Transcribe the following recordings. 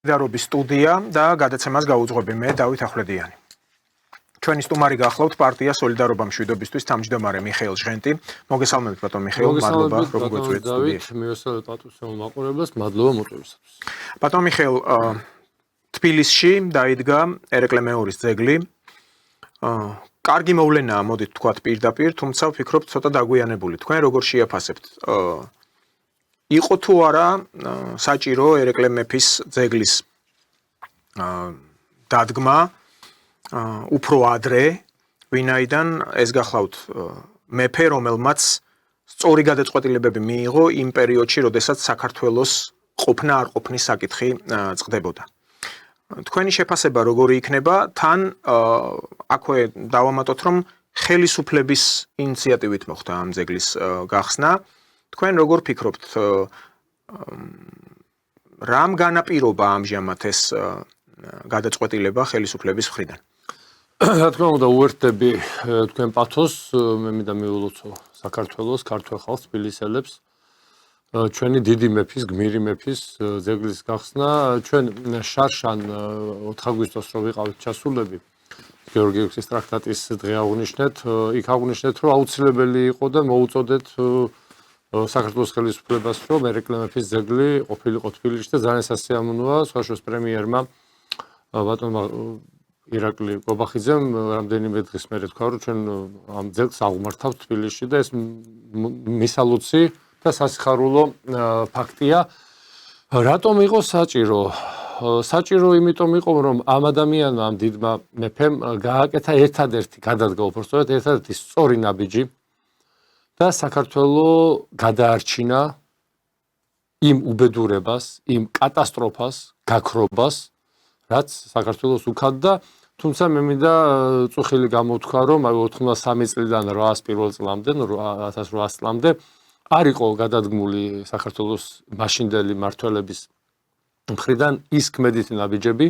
solidarობის სტუდია და გადაცემას გაუძღვები მე დავით ახვლედიანი. ჩვენი სტუმარი გახლავთ პარტია სოლიდარობა მშვიდობისთვის თავმჯდომარე მიხეილ ჟღენტი. მოგესალმებით ბატონ მიხეილ, მადლობა რომ გვეწვით სტუდიაში. მივესალმებით პატუსემ მაყურებელს, მადლობა მოწვევისათვის. ბატონ მიხეილ, თბილისში დაიდგა ერეკლე მეორის ძეგლი. კარგი მოვლენაა, მოდით თქვათ პირდაპირ, თუმცა ვფიქრობ ცოტა დაგვიანებული. თქვენ როგორ შეაფასებთ? იყო თუ არა საჭირო ერეკლე მეფის ძეგლის დადგმა უფრო ადრე, ვინაიდან ეს გახლავთ მეფე, რომელმაც სწორი გადაწყვეტილებები მიიღო იმ პერიოდში, როდესაც საქართველოს ყოფნა არ ყოფნის საკითხი წყდებოდა. თქვენი შეფასება როგორი იქნება? თან აქვე დავამატოთ, რომ ხელისუფლების ინიციატივით მოხდა ამ ძეგლის გახსნა. თქვენ როგორ ფიქრობთ, რამ განაპირობა ამჟამად ეს გადაწყვეტილება ხელისუფლების მხრიდან? რა თქმა უნდა, უერთდები თქვენ პათოს, მე მინდა მივულოცო საქართველოს, ქართულ ხალხს, თბილისელებს, ჩვენი დიდი მეფის, გმირი მეფის ძეგლის გახსნა. ჩვენ შარშან 4 აგვისტოს რო ვიყავით ჩასულები, გეორგი ექვსის ტრაქტატის დღე აღვნიშნეთ, იქ აღვნიშნეთ, რომ აუცილებელი იყო და მოუწოდეთ საქართველოს ხელისუფლებას, რომ ერეკლე მეფის ძეგლი ყოფილიყო თბილისში და ძალიან სასიამოვნოა, სხვაშორის პრემიერმა ბატონმა ირაკლი გობახიძემ რამდენიმე დღის მერე თქვა, რომ ჩვენ ამ ძეგლს აღვმართავთ თბილისში და ეს მისალოცი და სასიხარულო ფაქტია. რატომ იყო საჭირო? საჭირო იმიტომ იყო, რომ ამ ადამიანმა, ამ დიდმა მეფემ გააკეთა ერთადერთი, გადადგა უბრალოდ ერთადერთი სწორი ნაბიჯი და საქართველოს გადაარჩინა იმ უბედურებას, იმ კატასტროფას, გაქრობას, რაც საქართველოს უქადდა. თუმცა მე მინდა წუხილი გამოვთქვა, რომ 83 წლიდან 800 პირველ წლამდე, 1800 წლამდე არ იყო გადადგმული საქართველოს მაშინდელი მმართველების მხრიდან ის ქმედითი ნაბიჯები,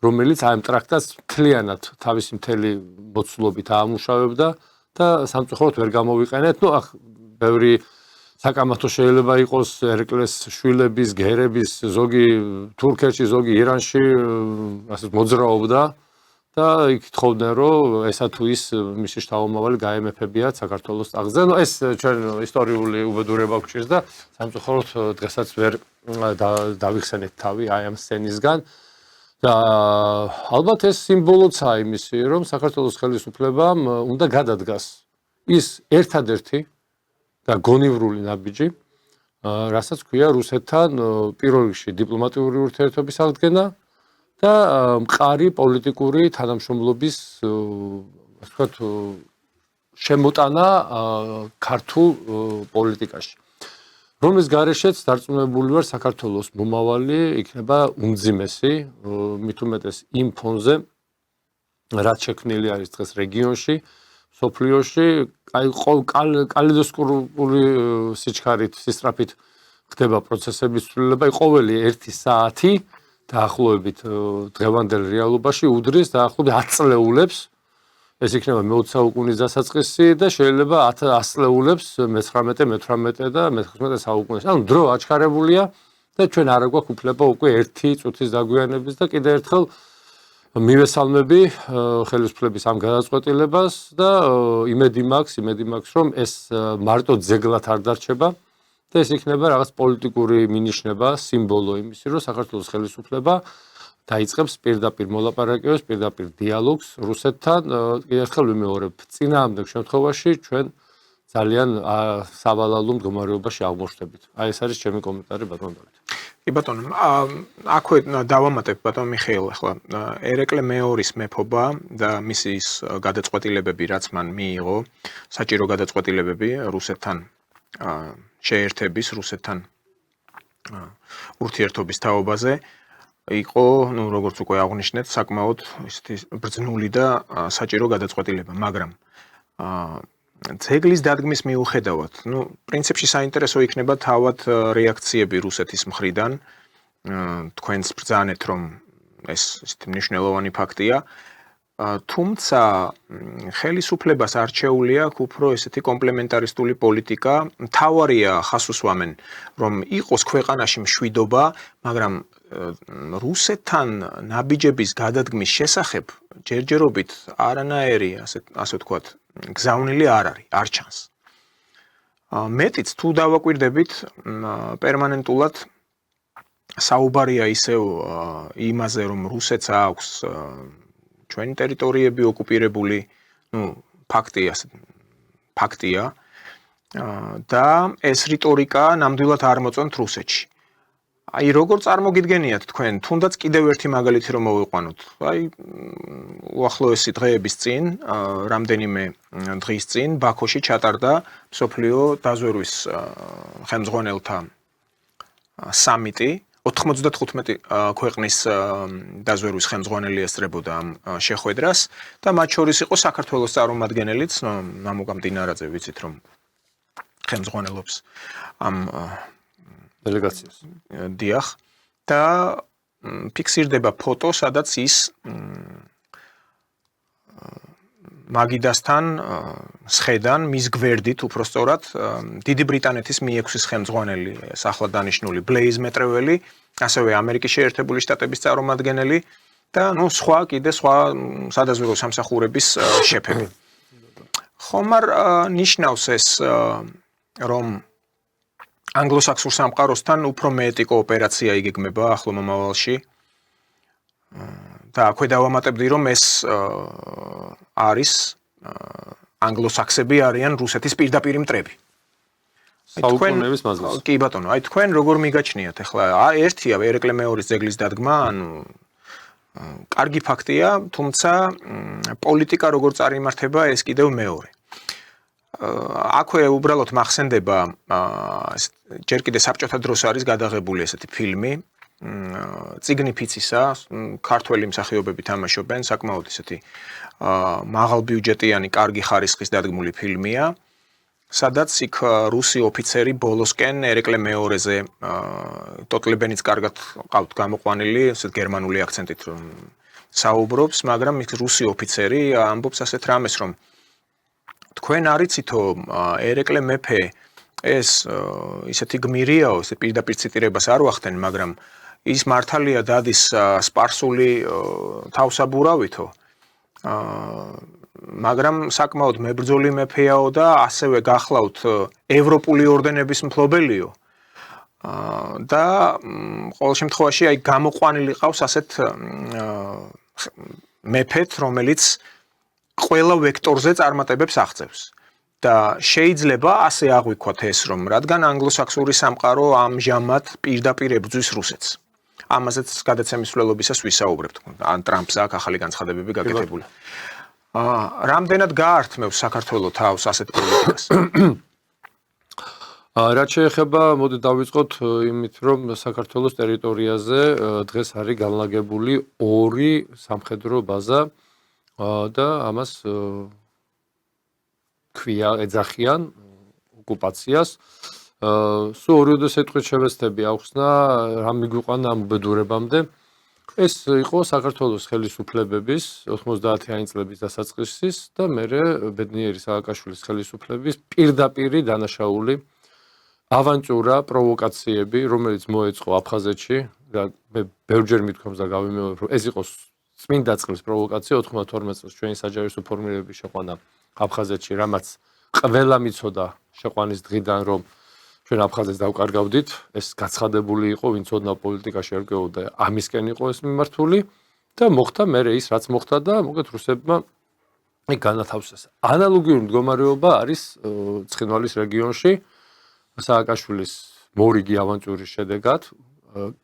რომელიც ამ ტრაქტატს მთლიანად თავისი მთელი მოცულობით აამუშავებდა და სამწუხაროდ ვერ გამოვიყენეთ. ბევრი საკამათო შეიძლება იყოს ერეკლეს შვილების, გერების, ზოგი თურქეთში, ზოგი ირანში, ასე მოძრაობდა და იქ თხოვდნენ, რომ ესა თუ ის მისი შთამომავალი გაემეფებიათ საქართველოს ტახტზე. ეს ჩვენ ისტორიული უბედურება გვჭირს და სამწუხაროდ დღესაც ვერ დავიხსენეთ თავი აი ამ სცენისგან. და ალბათ ეს სიმბოლოა იმისი, რომ საქართველოს ხელისუფლებამ უნდა გადადგას ის ერთადერთი და გონივრული ნაბიჯი, რასაც ქვია რუსეთთან პირველ რიგში დიპლომატიური ურთიერთობის აღდგენა და მყარი პოლიტიკური თანამშრომლობის, ასე ვთქვათ, შემოტანა ქართულ პოლიტიკაში. რომლის გარეშეც დარწმუნებული ვარ, საქართველოს მომავალი იქნება უმძიმესი, მით უმეტეს იმ ფონზე, რაც შექმნილი არის დღეს რეგიონში, სოფლიოში, აი კალეიდოსკოპური სიჩქარით, სისწრაფით ხდება პროცესების ცვლილება. ყოველი 1 საათი დაახლოებით დღევანდელ რეალობაში უდრის დაახლოებით 10 წლეულებს. ეს იქნება მე-20 საუკუნის დასაწყისი და შეიძლება 100 წლეულებს მე-19, მე-18 და მე-19 საუკუნეში. ანუ დრო აჩქარებულია და ჩვენ არ გვაქვს უფლება უკვე 1 წუთის დაგვიანების და კიდევ ერთხელ მივესალმები ხელისუფლების ამ გადაწყვეტილებას და იმედი მაქვს, რომ ეს მარტო ძეგლად არ დარჩება და ეს იქნება რაღაც პოლიტიკური მინიშნება, სიმბოლო იმისი, რომ საქართველოს ხელისუფლება დაიწყებს პირდაპირ მოლაპარაკებებს, პირდაპირ დიალოგს რუსეთთან. კიდევ ერთხელ ვიმეორებ, წინააღმდეგ შემთხვევაში ჩვენ ძალიან სავალალო მდგომარეობაში აღმოჩნდებით. აი ეს არის ჩემი კომენტარი ბატონ დავით. კი ბატონო, აქვე დავამატებ ბატონ მიხეილ, ახლა ერეკლე მეორის მეფობა და მისი ის გადაწყვეტილებები, რაც მან მიიღო, საჭირო გადაწყვეტილებები რუსეთთან შეერთების, რუსეთთან ურთიერთობის თაობაზე იყო, როგორც უკვე აღვნიშნეთ, საკმაოდ ისეთი ბრძნული და საჭირო გადაწყვეტილება, მაგრამ ძეგლის დადგმის მიუხედავად, პრინციპში საინტერესო იქნება თავად რეაქციები რუსეთის მხრიდან. თქვენს ბრძანეთ, რომ ეს ისეთი მნიშვნელოვანი ფაქტია. თუმცა ხელისუფლებას არჩეული აქვს უფრო ესეთი კომპლემენტარისტული პოლიტიკა. მთავარია ხას უსვამენ, რომ იყოს ქვეყანაში მშვიდობა, მაგრამ რუსეთთან ნაბიჯების გადადგმის შესახებ ჯერჯერობით არანაირი ასე ვთქვათ გზავნილი არ არის, არ ჩანს. მეტიც თუ დავაკვირდებით პერმანენტულად საუბარია ისევ იმაზე, რომ რუსეთს აქვს ჩვენი ტერიტორიები ოკუპირებული, ფაქტია და ეს რიტორიკა ნამდვილად არ მოწონთ რუსეთში. აი როგორ წარმოგიდგენიათ თქვენ, თუნდაც კიდევ ერთი მაგალითი რომ მოვიყვანოთ. აი უახლოესი დღეების წინ, რამდენიმე დღის წინ ბაქოში ჩატარდა მსოფლიო დაზვერვის ხელმძღვანელთა სამიტი. 95 ქვეყნის დაზვერვის ხელმძღვანელი ესწრებოდა ამ შეხვედრას და მათ შორის იყო საქართველოს წარმომადგენელიც, ნამუკა მდინარაძე, ვიცით რომ ხელმძღვანელობს ამ დელეგაციას. დიახ და ფიქსირდება ფოტო, სადაც ის მაგიდასთან სხედან მის გვერდით უпростоრად დიდი ბრიტანეთის Mi-6-ის ხელმძღვანელი ახლა დანიშნული ბლეიზ მეტრეველი, ასევე ამერიკის შეერთებული შტატების წარმომადგენელი და სხვა სადაზვერვო სამსახურების შეფები. ხომ არ ნიშნავს ეს რომ ანგლო-საქსურ სამყაროსთან უფრო მეტი კოოპერაცია იგეგმება ახლო მომავალში და აქვე დავამატებდი რომ ეს არის ანგლო-საქსები არიან რუსეთის პირდაპირ მტრები. საუკუნეების მაზლზე. კი ბატონო, აი თქვენ როგორ მიგაჩნიათ ახლა ერთია ერეკლე მეორის ძეგლის დადგმა, კარგი ფაქტია, თუმცა პოლიტიკა როგორ წარიმართება ეს კიდევ მეორე. აქვე უბრალოდ მახსენდება ჯერ კიდე საბჭოთა დროს არის გადაღებული ესეთი ფილმი წიგნი ფიცისა, ქართველი მსახიობები თამაშობენ, საკმაოდ ესეთი მაღალბიუჯეტიანი, კარგი ხარისხის დადგმული ფილმია, სადაც იქ რუსი ოფიცერი ბოლოსკენ ერეკლე მეორეზე ტოტლებენიც კარგად ყავთ გამოყვანილი, ესეთ გერმანული აქცენტით რომ საუბრობს, მაგრამ იქ რუსი ოფიცერი ამბობს ასეთ რამეს, რომ თქვენ არიცითო ერეკლე მეფე ეს ისეთი გმირიაო, ესე პირდაპირ ციტირებას არ ვახდენ, მაგრამ ის მართალია დადის სპარსული თავსაბურავითო, მაგრამ საკმაოდ მებრძოლი მეფეაო და ასევე გახლავთ ევროპული ორდენების მფლობელიო და ყოველ შემთხვევაში აი გამოყვანილი ყავს ასეთ მეფეთ, რომელიც ყველა ვექტორზე წარმატებებს აღწევს. და შეიძლება ასე აღვიქვათ ეს რომ რადგან ანგლო-საქსური სამყარო ამჟამად პირდაპირ ებრძვის რუსეთს. ამაზეც გადაცემის მსვლელობისას ვისაუბრებთ. ან ტრამპს აქვს ახალი განცხადებები გაკეთებული. რამდენად გაართმევს საქართველოს თავს ასეთ პოლიტიკას? რაც შეეხება, მოდი დავიწყოთ იმით, რომ საქართველოს ტერიტორიაზე დღეს არის განლაგებული 2 სამხედრო ბაზა და ამას ქვია ეძახიან ოკუპაციას. სულ 2 უდესეთქვით შევეცდები ახსნა, რა მიგვიყვანა ამ უბედურებამდე. ეს იყო საქართველოს ხელისუფლებების 90-იანი წლების დასაწყისის და მერე ბედნიერი სააკაშვილის ხელისუფლების პირდაპირი დანაშაული ავანტურა, პროვოკაციები, რომელიც მოეწყო აფხაზეთში. მე ბევრჯერ მithქვამს და გავიმეორებ, რომ ეს იყო წმინდა წყლის პროვოკაცია 92 წელს ჩვენი საჯარისო ფორმირების შეყვანა აფხაზეთში, რამაც ყველა მიცოდა შეყვანის დღიდან, რომ ჩვენ აფხაზეთს დავკარგავდით, ეს გაცხადებული იყო, ვინც ოდნა პოლიტიკაში არ გეობდა, ამისკენ იყო ეს მიმართული და მოხდა მერე ის, რაც მოხდა და მოგეთ რუსებმა განათავსეს. ანალოგიური მდგომარეობა არის ცხინვალის რეგიონში, სააკაშვილის მორიგი ავანტურის შედეგად,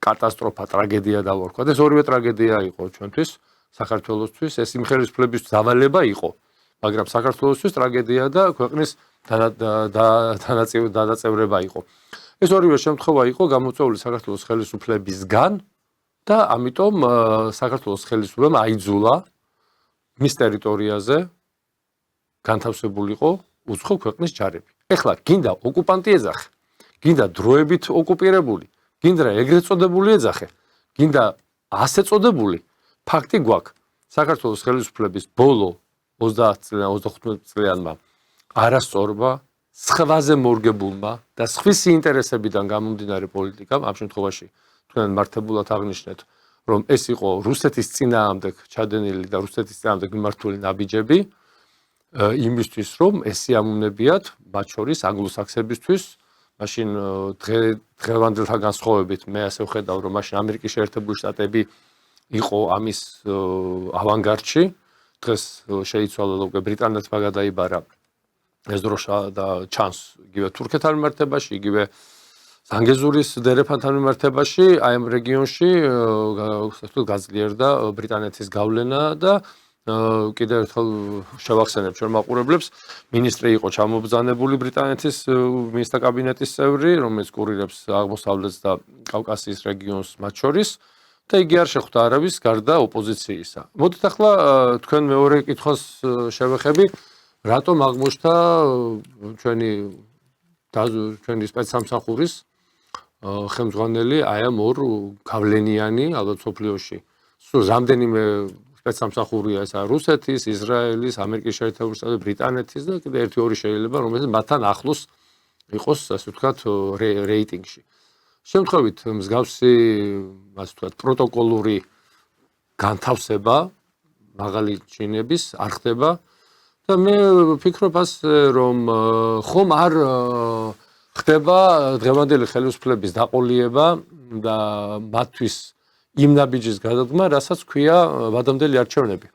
კატასტროფა, ტრაგედია დავარქვა. ეს ორივე ტრაგედია იყო ჩვენთვის, საქართველოსთვის, ეს იმ ხელისუფლების დავალება იყო, მაგრამ საქართველოსთვის ტრაგედია და ქვეყნის დანაწევრება იყო. ეს ორივე შემთხვევა იყო გამოწვეული საქართველოს ხელისუფლებისგან და ამიტომ საქართველოს ხელისუფლებამ აიძულა მის ტერიტორიაზე განთავსებულიყო უცხო ქვეყნის ჯარები. ეხლა გინდა ოკუპანტი ეძახე, გინდა დროებით ოკუპირებული, გინდა ეგრეთ წოდებული ეძახე, გინდა ასე წოდებული, ფაქტი გვაქვს. საქართველოს ხელისუფლების ბოლო 30-35 წლიანმა არასწორმა, სხვაზე მორგებულმა და სხვისი ინტერესებიდან გამომდინარე პოლიტიკამ, ამ შემთხვევაში თქვენ მართებულად აღნიშნეთ, რომ ეს იყო რუსეთის წინააღმდეგ ჩადენილი და რუსეთის წინააღმდეგ მიმართული ნაბიჯები, იმისთვის, რომ ეს სიამოვნებიათ, მათ შორის ანგლოსაქსებისთვის, მაშინ დღევანდელთან განსხვავებით, მე ასე ვხედავ, რომ მაშინ ამერიკის შეერთებული შტატები იყო ამის ავანგარდში. დღეს შეიცვალა უკვე ბრიტანეთმა გადაიბარა ეს დროშა და ჩანს იგივე თურქეთთან მიმართებაში, იგივე ზანგეზურის დერეფანთან მიმართებაში, აი ამ რეგიონში გაძლიერდა ბრიტანეთის გავლენა და კიდევ ერთხელ შევახსენებ ჩვენ მაყურებლებს, მინისტრი იყო ჩამობრძანებული ბრიტანეთის მინისტრთა კაბინეტის წევრი, რომელიც კურირებს აღმოსავლეთს და კავკასიის რეგიონს მათ შორის და იგი არ შეხვდა არავის გარდა ოპოზიციისა. მოდით ახლა თქვენ მეორე კითხვას შევეხები, რატომ აღმოჩნდა ჩვენი სპეცსამსახურის ხელმძღვანელი აი ამ ორ გავლენიანი ალბათ სოფლიოში. სულ რამდენიმე სპეცსამსახურია ესა რუსეთის, ისრაელის, ამერიკის შეერთებული შტატების, ბრიტანეთის და კიდე ერთი-ორი შეიძლება, რომელიც მათთან ახლოს იყოს, ასე ვთქვათ, რეიტინგში. შემთხვევით მსგავსი, ასე ვთქვათ, პროტოკოლური განთავსება მაღალი ჩინების არ ხდება და მე ვფიქრობ ასე, რომ ხომ არ ხდება დღევანდელი ხელისუფლების დაყოლიება და მათთვის იმ ნაბიჯის გადადგმა, რასაც ქვია ვადამდელი არჩევნები.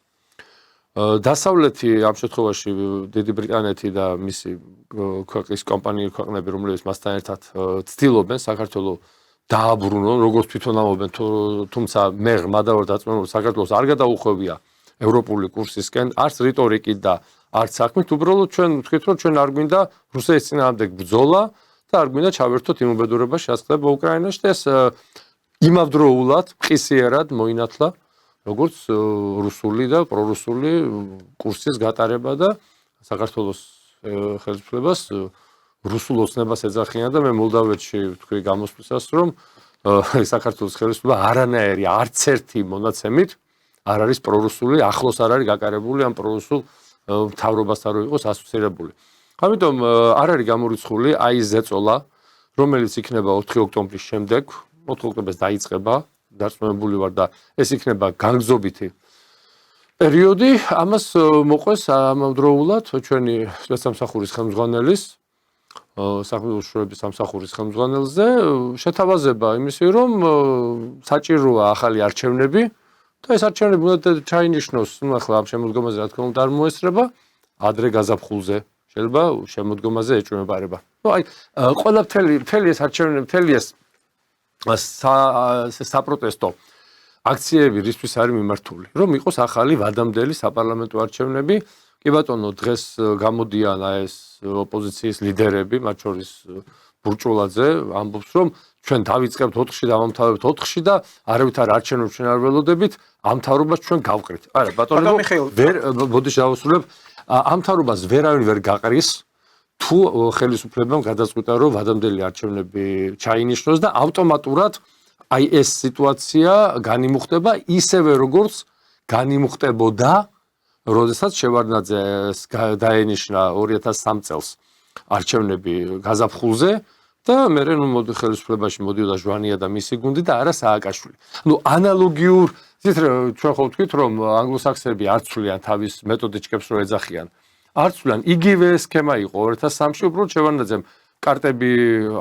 დასავლეთი ამ შემთხვევაში დიდი ბრიტანეთი და მისი ქვეყნის ქვეყნები, რომლებიც მასთან ერთად ცდილობენ საქართველოს დააბრუნონ, როგორც თვითონ ამბობენ, თუმცა მე ღრმად ვარ დაწმენებული, საქართველოს არ გადაუხვევია ევროპული კურსისკენ, არც რიტორიკით და არც საქმით, უბრალოდ ჩვენ ვთქვით, რომ ჩვენ არ გვინდა რუსეთის წინააღმდეგ ბრძოლა და არ გვინდა ჩავერთოთ იმ უბედურებას, რაც ხდება უკრაინაში და ეს იმავდროულად ყისიერად მოინათლა როგორც რუსული და პრორუსული კურსის გატარება და საქართველოს ხელისუფლებას რუსულ ოცნებას ეძახიან და მე მოლდავეთში ვთქვი გამოსვლისას, რომ საქართველოს ხელისუფლება არანაირი არც ერთი მონაცემით არ არის პრორუსული, ახლოს არ არის გაკარებული ამ პრორუსულ მთავრობასთან რო იყოს ასოცირებული. ამიტომ არ არის გამორიცხული აი ეს ზეწოლა, რომელიც იქნება 4 ოქტომბრის შემდეგ 4 ოქტომბერს დაიწყება, დარწმუნებული ვარ და ეს იქნება განგზობითი პერიოდი, ამას მოყვეს ამავდროულად ჩვენი სპეცსამსახურის ხელმძღვანელის, სახელმწიფო სამსახურის ხელმძღვანელზე შეთავაზება იმისი, რომ საჭიროა ახალი არჩევნები და ეს არჩევნები უნდა ჩაინიშნოს, ახლა ამ შემოდგომაზე რა თქმა უნდა არ მოესწრება, ადრე გაზაფხულზე შეიძლება შემოდგომაზე ეჭვმებარება. აი, ყველაფერი ეს არჩევნები, მთელი ეს საპროტესტო აქციები რისთვის არის მიმართული, რომ იყოს ახალი ვადამდელი საპარლამენტო არჩევნები. კი ბატონო, დღეს გამოდიან ეს ოპოზიციის ლიდერები, მათ შორის ბურჭულაძე, ამბობს, რომ ჩვენ დავიწყებთ 4-ში და ამთავრებთ 4-ში და არავითარ არჩევნებს ჩვენ არ ველოდებით, ამ მთავრობას ჩვენ გავყრით. არა, ბატონო, ვერ ბოდიში დავასრულებ, ამ მთავრობას ვერავინ ვერ გაყრის. თუ ხელისუფლებამ გადაწყვიტა, რომ ვადამდელი არჩევნები ჩაინიშნოს და ავტომატურად აი ეს სიტუაცია განიმუხტება ისევე როგორც განიმუხტებოდა, როდესაც შევარდნაძე დაენიშნა 2003 წელს არჩევნები გაზაფხულზე და მერე მოდი ხელისუფლებაში მოდიოდა ჟვანია და მისი გუნდი და არა სააკაშვილი. ანალოგიურ ჩვენ ხო ვთქვით, რომ ანგლოსაქსები არ ცვლიან თავის მეთოდიჩკებს რო ეძახიან. არცვლან იგივე სქემა იყო 2003-ში, უბრალოდ შევარდნაძემ კარტები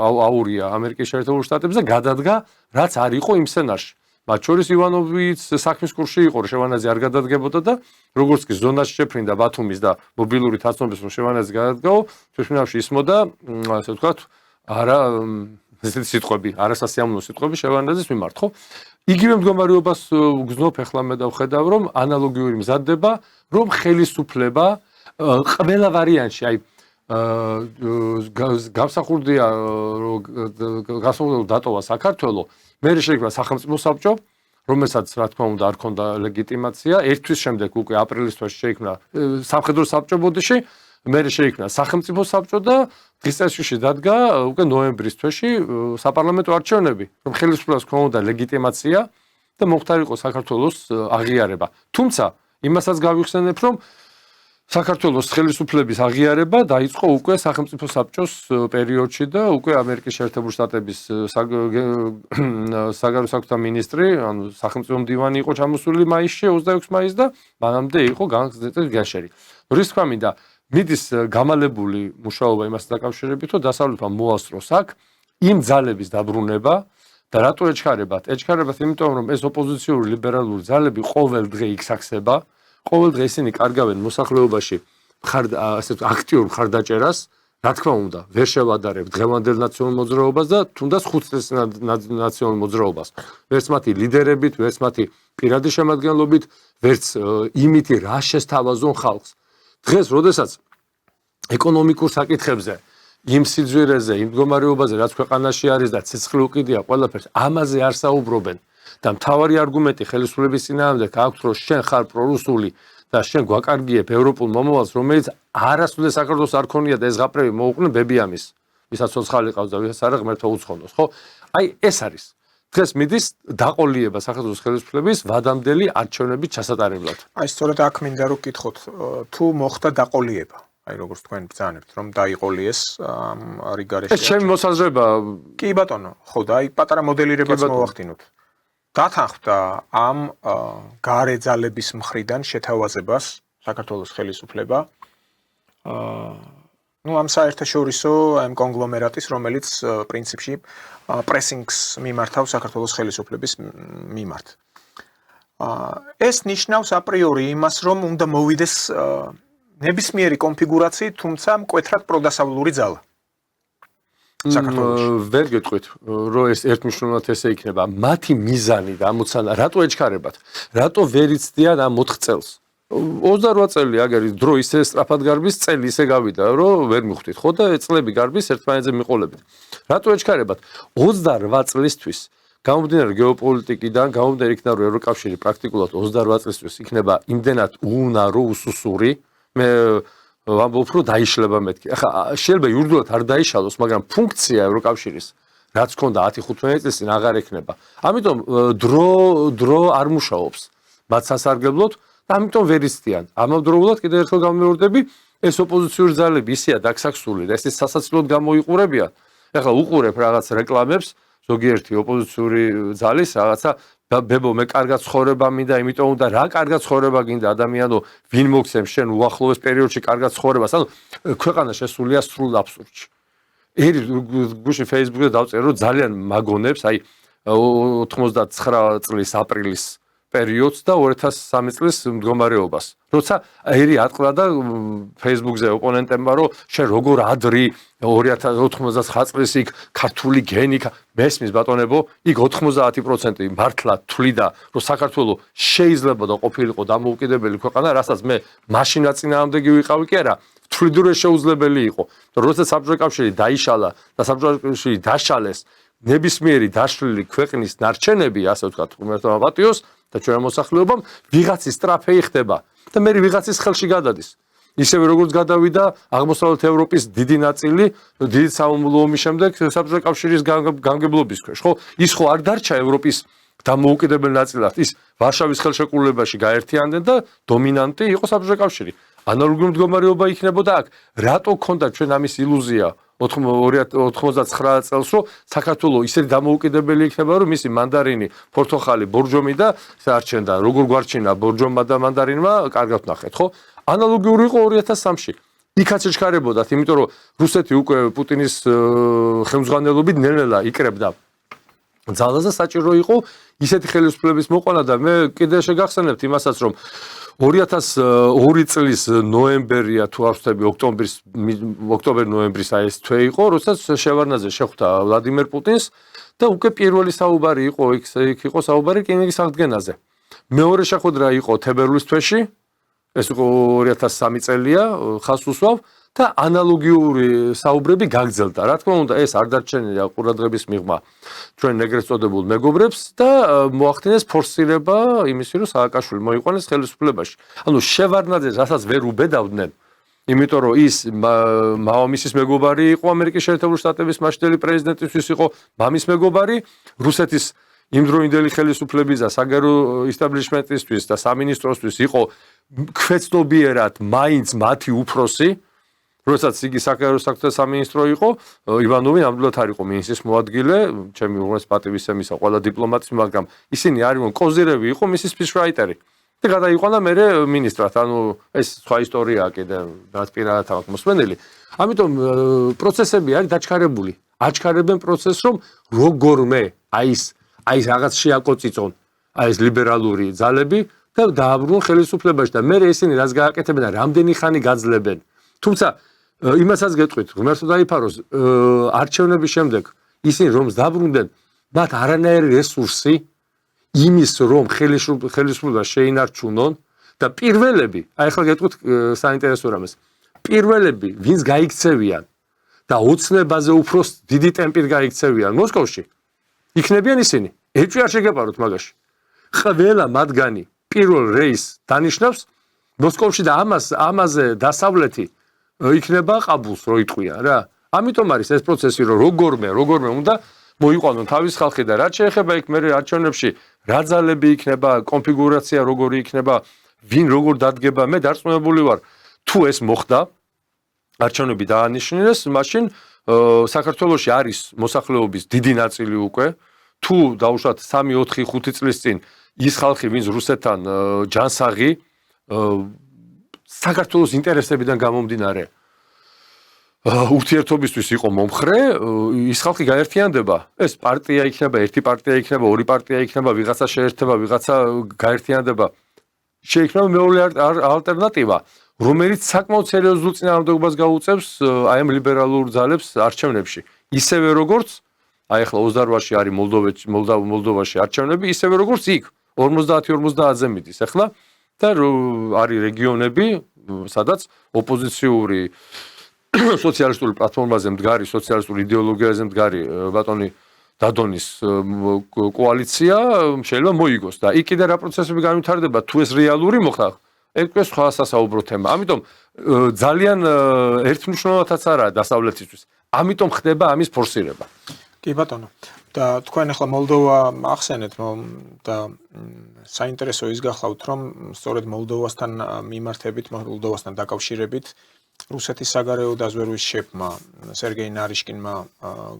აურია ამერიკის შეერთებულ შტატებზე გადადგა, რაც არ იყო იმ სცენარში. მათ შორის ივანოვიც საქმის კურსში იყო, რომ შევარდნაძე არ გადადგებოდა და როგორც კი ზონაში შეფრინდა ბათუმის და მობილური თაცნობის რომ შევარდნაძე გადადგაო, თვითმფრინავში ისმოდა, ასე ვთქვათ, არა ესეთი სიტყვები, არასასიამოვნო სიტყვები შევარდნაძის მიმართ, ხო? იგივე მდგომარეობას ვგზნობ, ახლა მე დავხედავ, რომ ანალოგიური მზადდება, რომ ხელისუფლება ყველა ვარიანტში, აი გამსახურდია დატოვა საქართველოს, მე შეიქმნა სახელმწიფო საბჭო, რომელსაც რა თქმა უნდა არ ჰქონდა ლეგიტიმაცია, ერთვის შემდეგ უკვე აპრილის თვეში შეიქმნა სამხედრო საბჭო ბოდიში, მე შეიქმნა სახელმწიფო საბჭო და დღის წესრიგში დადგა უკვე ნოემბრის თვეში საპარლამენტო არჩევნები, რომ ხელისუფლებას ჰქონდა ლეგიტიმაცია და მოხდარიყო საქართველოს აღიარება. თუმცა იმასაც გავიხსენებ, რომ საქართველოს ხელისუფლების აღიარება დაიწყო უკვე სახელმწიფო საბჭოს პერიოდში და უკვე ამერიკის შეერთებული შტატების საგარეო საქმეთა მინისტრი, ანუ სახელმწიფო მდივანი იყო ჩამოსული მაისში 26 მაისს და მანამდე იყო განხილული გაშერი. რის თქმა მინდა, მიდის გამალებული მუშაობა იმასთან დაკავშირებით, რომ დასავლეთმა მოასწროს აქ იმ ძალების დაბრუნება და რატო ეჩქარებათ? ეჩქარებათ იმიტომ, რომ ეს ოპოზიციური ლიბერალური ძალები ყოველ დღე იქსახსება, ყოველ დღე ისინი კარგავენ მოსახლეობაში ასეთ აქტიურ მხარდაჭერას, რა თქმა უნდა, ვერ შევადარებ დღევანდელ ნაციონალურ მოძრაობას და თუნდაც ხუთწლის ნაციონალურ მოძრაობას. ვერც მათი ლიდერებით, ვერც მათი პირადი შემადგენლობით, ვერც იმითი რა შესთავაზონ ხალხს. დღეს, როდესაც ეკონომიკურ საკითხებზე, იმ სიძვირეზე, იმ მდგომარეობაზე, რაც ქვეყანაში არის და ცეცხლი უკიდია ყველაფერს, ამაზე არ საუბრობენ. და მთავარი არგუმენტი ხელისუფლების წინააღმდეგ აქვს, რომ შენ ხარ პრორუსული და შენ გვაკარგიებ ევროპულ მომავალს, რომელიც არასოდეს საქართველოს არ ქონია და ეს ზღაპრები მოუყვნენ ბებიამის, ვისაც ცოცხალი ყავს და ვისაც არა ღმერთო უცხონოს, ხო? აი ეს არის. დღეს მიდის დაყოლიება საქართველოს ხელისუფლების ვადამდელი არჩევნების ჩასატარებლად. აი სწორედ აქ მინდა რომ გკითხოთ, თუ მოხდა დაყოლიება, აი როგორც თქვენ ბრძანებთ, რომ დაიყოლიეს რიგარეში. ეს ჩემი მოსაზრება. კი ბატონო, ხო და აი პატარა მოდელირებაც მოვახდინოთ. დათანხმდა ამ გარე ძალების მხრიდან შეთავაზებას საქართველოს ხელისუფლება ამ საერთაშორისო ამ კონგლომერატის, რომელიც პრინციპში პრესინგს მიმართავს საქართველოს ხელისუფლების მიმართ. ეს ნიშნავს აპრიორი იმას, რომ უნდა მოვიდეს ნებისმიერი კონფიგურაციით, თუმცა მკვეთრად პროდასავლური ძალა. ვერ გეტყვით, რომ ეს ერთმნიშვნელოვნად ესე იქნება. მათი მიზანი და ამოცანა რატო ეჩქარებათ? რატო ვერ იცდიან ამ 4 წელს? 28 წელი აგერ დრო ისე სწრაფად გარბის, წელი ისე გავიდა, რომ ვერ მიხვდით, ხო და წლები გარბის ერთმანეთზე მიყოლებით. რატო ეჩქარებათ? 28 წლისთვის გამომდინარე გეოპოლიტიკიდან, გამომდინარე იქიდან, რომ ევროკავშირი პრაქტიკულად 28 წლისთვის იქნება იმდენად უუნარო, უსუსური, მე ვამბობ, რომ დაიშლება მეთქი. ახლა შეიძლება იურიდულად არ დაიშალოს, მაგრამ ფუნქცია ევროკავშირის, რაც ჰქონდა 10-15 წლის წინ აღარ ექნება. ამიტომ დრო არ მუშაობს მათ სასარგებლოდ და ამიტომ ვერ იცდიან. ამავდროულად კიდევ ერთხელ გამეორდები, ეს ოპოზიციური ძალები ისეა დაქსაქსული და ეს სასაცილოდ გამოიყურებიან. ახლა უყურებ რაღაც რეკლამებს, ზოგიერთი ოპოზიციური ძალის რაღაცა ბებო მე კარგად ცხოვრება მინდა, იმიტომ უნდა რა კარგად ცხოვრება გინდა ადამიანო, ვინ მოგცემ შენ უახლოეს პერიოდში კარგად ცხოვრებას, ანუ ქვეყანა შესულია სრულ აბსურდში. ერი გუში Facebook-ზე დავწერე, რომ ძალიან მაგონებს, აი 99 წლის აპრილის პერიოდს და 2003 წლის მდგომარეობას. როცა ერი ატყდა და Facebook-ზე ოპონენტებმა, რომ შენ როგორ ადრი 2099 წლის იქ ქართული გენი მესმის ბატონებო, იქ 90% მართლა თვლიდა, რომ საქართველოს შეიძლება და ყოფილიყო დამოუკიდებელი ქვეყანა, რასაც მე მაშინა წინააღმდეგი ვიყავი კი არა, თვლიდო რომ შეუძლებელი იყო. და როცა საბჭოთა კავშირი დაიშალა და საბჭოთა კავშირი დაშალეს, ნებისმიერი დაშლილი ქვეყნის ნარჩენები, ასე ვთქვათ, ღმერთმა პატიოს და ჩვენ მოსახლეობამ ვიღაცის სტრაფეი ხდება და მე ვიღაცის ხელში გადადის. ისევე როგორც გადავიდა აღმოსავლეთ ევროპის დიდი ნაწილი დიდი სამამულო ომის შემდეგ საბჭოთა კავშირის გამგებლობის ქვეშ, ხო? ის ხო არ დარჩა ევროპის დამოუკიდებელ ნაწილად, ის ვარშავის ხელშეკრულებაში გაერთიანდნენ და დომინანტი იყო საბჭოთა კავშირი. ანალოგიური მდგომარეობა იქნებოდა აქ. რატო ქონდა ჩვენ ამის ილუზია 2099 წელს, რომ საქართველოს ისეთი დამოუკიდებელი იქნება, რომ მისი მანდარინი, პორტოხალი, ბორჯომი და საარჩენდა, როგორ გვარჩინა ბორჯომმა და მანდარინმა, კარგად ნახეთ, ხო? ანალოგიური იყო 2003-ში. იქაც ეჩქარებოდათ, იმიტომ რომ რუსეთი უკვე პუტინის ხელმძღვანელობით ნელ-ნელა იკრებდა ძალაზე, საჭირო იყო ისეთი ხელისუფლების მოყვანა და მე კიდე შეგახსენებთ იმასაც, რომ 2002 წლის ნოემბერია თუ არ ვთქვი ოქტომბერ-ნოემბრის აი ეს თვე იყო, როდესაც შევარდნაძე შეხვდა ვლადიმერ პუტინს და უკვე პირველი საუბარი იყო იქ იყო საუბარი რკინიგზის აღდგენაზე. მეორე შეხვედრა იყო თებერვლის თვეში, ეს იყო 2003 წელია, ხას უსვავ და ანალოგიური საუბრები გაგრძელდა. რა თქმა უნდა, ეს არ დარჩენია ყურადღების მიღმა ჩვენ ეგრეთ წოდებულ მეგობრებს და მოახდინეს ფორსირება იმისი, რომ სააკაშვილი მოიყვანეს ხელისუფლებაში. ანუ შევარდნაძეს რასაც ვერ უბედავდნენ, იმიტომ რომ ის მამამისის მეგობარი იყო ამერიკის შეერთებული შტატების მაშინდელი პრეზიდენტისთვის იყო მამის მეგობარი, რუსეთის იმდროინდელი ხელისუფლების და საგარეო ისტაბლიშმენტისთვის და სამინისტროსთვის იყო ქვეცნობიერად მაინც მათი უფროსი, როდესაც იგი საკეროს საქმეთა სამინისტრო იყო, ივანოვი ნამდვილად არ იყო მინისტრის მოადგილე, ჩემი უღრმეს პატივისცემისა ყველა დიპლომატის, მაგრამ ისინი არიან კოზირები იყო მისი სპიჩრაიტერი. და გადაიყვანა მერე მინისტრად, ანუ ეს სხვა ისტორიაა კიდე, რაც პირადად აქვს მოსმენელი. ამიტომ პროცესები არის დაჩქარებული. აჩქარებენ პროცესს, რომ როგორმე აი ეს რაღაც შეაკოწიწონ, აი ეს ლიბერალური ძალები და დააბრუნონ ხელისუფლებაში და მერე ისინი რაც გააკეთებენ და რამდენი ხანი გაძლებენ. თუმცა იმასაც გეტყვით, ღმერთო დაიფაროს, არჩევნების შემდეგ ისინი რომს დაბრუნდნენ, მათ არანაირი რესურსი იმის რომ ხელისუფლება შეინარჩუნონ და პირველები, აი ახლა გეტყვით საინტერესო რამეს. პირველები, ვინც გაიქცევიან და ოცნებაზე უფრო დიდი ტემპით გაიქცევიან მოსკოვში, იქნებიან ისინი. ეჭვი არ შეგეპაროთ მაგაში. ყველა მათგანი პირველ რეისს დანიშნავს მოსკოვში და ამაზე დასავლეთი იქნება ყაბულს რო იტყვიან რა. ამიტომ არის ეს პროცესი რომ როგორმე უნდა მოიყვანონ თავის ხალხი და რაც შეეხება იქ მე არჩევნებში რა ძალები იქნება, კონფიგურაცია როგორი იქნება, ვინ როგორ დადგება, მე დარწმუნებული ვარ თუ ეს მოხდა არჩევნები დაანიშნეს, მაშინ საქართველოში არის მოსახლეობის დიდი ნაწილი უკვე თუ დაუშვათ 3, 4, 5 წლის წინ ის ხალხი ვინც რუსეთთან ჯანსაღი საქართველოს ინტერესებიდან გამომდინარე ურთიერთობისთვის იყო მომხრე, ის ხალხი გაერთიანდება. ეს პარტია იქნება, ერთი პარტია იქნება, ორი პარტია იქნება, ვიღაცა შეერთება, ვიღაცა გაერთიანდება. შეიქმნება მეორე ალტერნატივა, რომელიც საკმაოდ სერიოზულ წინააღმდეგობას გაუწევს აი ამ ლიბერალურ ძალებს არჩევნებში. ისევე როგორც აი ახლა 28-ში არის მოლდოვაში არჩევნები, ისევე როგორც იქ 50-50-ზე მიდის ახლა და არის რეგიონები, სადაც ოპოზიციური სოციალისტური პლატფორმაზე მდგარი, სოციალისტური იდეოლოგიაზე მდგარი ბატონი დადონის კოალიცია შეიძლება მოიგოს და იქ კიდე რა პროცესები განვითარდება, თუ ეს რეალური მოხდა, ეს სხვა სასაუბრო თემა. ამიტომ ძალიან ერთმნიშვნელოვანადაც არაა დასავლეთისთვის. ამიტომ ხდება ამის ფორსირება. კი ბატონო. და თქვენ ახლა მოლდოვა ახსენეთ და საინტერესო ის გახლავთ, რომ სწორედ მოლდოვასთან მიმართებით, მოლდოვასთან დაკავშირებით რუსეთის საგარეო დაზვერვის შეფმა სერგეი ნარიშკინმა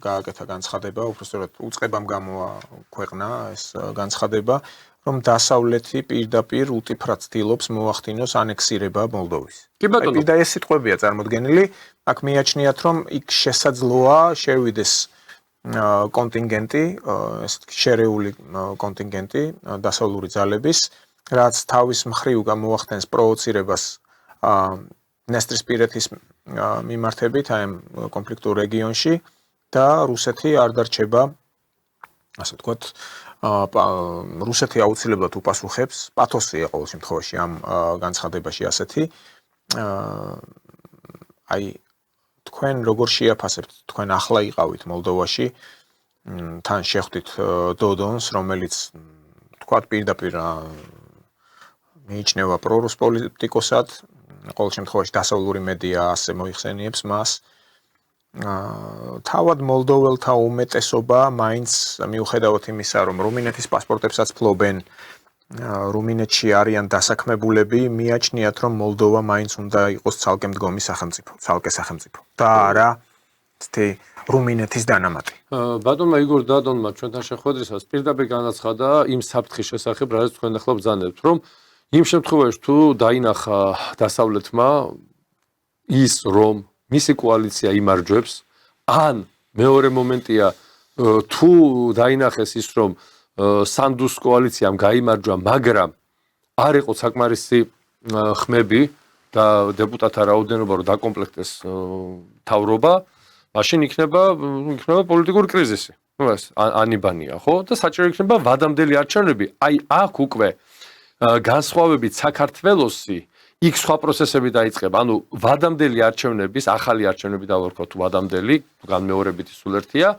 გააკეთა განცხადება, უბრალოდ უწყებამ გამოა ქვეყნა ეს განცხადება, რომ დასავლეთი პირდაპირ უტიფრად ცდილობს მოახდინოს ანექსირება მოლდოვის. კი ბატონო. და ეს სიტყვებია წარმოდგენილი, აქ მიაჩნიათ, რომ იქ შესაძლოა შევიდეს კონტინგენტი, ეს შერეული კონტინგენტი დასავლური ძალების, რაც თავის მხრივ გამოახდენს პროვოცირებას ნესტრისპირეთის მიმართებით აი ამ კონფლიქტურ რეგიონში და რუსეთი არ დარჩება, ასე ვთქვათ, რუსეთი აუცილებლად უპასუხებს, პათოსია ყოველ შემთხვევაში ამ განცხადებაში ასეთი. აი თქვენ როგორ შეაფასებთ, თქვენ ახლა იყავით მოლდოვაში, თან შეხვდით დოდონს, რომელიც ვთქვათ პირდაპირ მიიჩნევა პრორუს პოლიტიკოსად, ყოველ შემთხვევაში დასავლური მედია ასე მოიხსენიებს მას. თავად მოლდოველთა უმეტესობა მაინც მიუხედავად იმისა, რომ რუმინეთის პასპორტებსაც ფლობენ, რუმინეთში არიან დასაქმებულები, მიაჩნიათ, რომ მოლდოვა მაინც უნდა იყოს ცალკე მდგომი სახელმწიფო, ცალკე სახელმწიფო და არა რუმინეთის დანამატი. ბატონმა იგორ დადონმა ჩვენთან შეხვედრისას პირდაპირ განაცხადა იმ საფრთხის შესახებ, რაც თქვენ ახლა ბრძანებთ, რომ იმ შემთხვევაში თუ დაინახა დასავლეთმა ის რომ მისი კოალიცია იმარჯვებს, ან მეორე მომენტია თუ დაინახეს ის რომ სანდუს კოალიციამ გაიმარჯვა, მაგრამ არ იყო საკმარისი ხმები და დეპუტატთა რაოდენობა რომ დაკომპლექტეს თავრობა, მაშინ იქნება პოლიტიკური კრიზისი. ნუ ეს ანიბანია, ხო? და საჭირო იქნება ვადამდელი არჩევნები. აი აქ უკვე განსხვავებით საქართველოსი იქ სხვა პროცესები დაიწყება. ანუ ვადამდელი არჩევნების, ახალი არჩევნები დავარქვათ ვადამდელი, განმეორებითი სულ ერთია.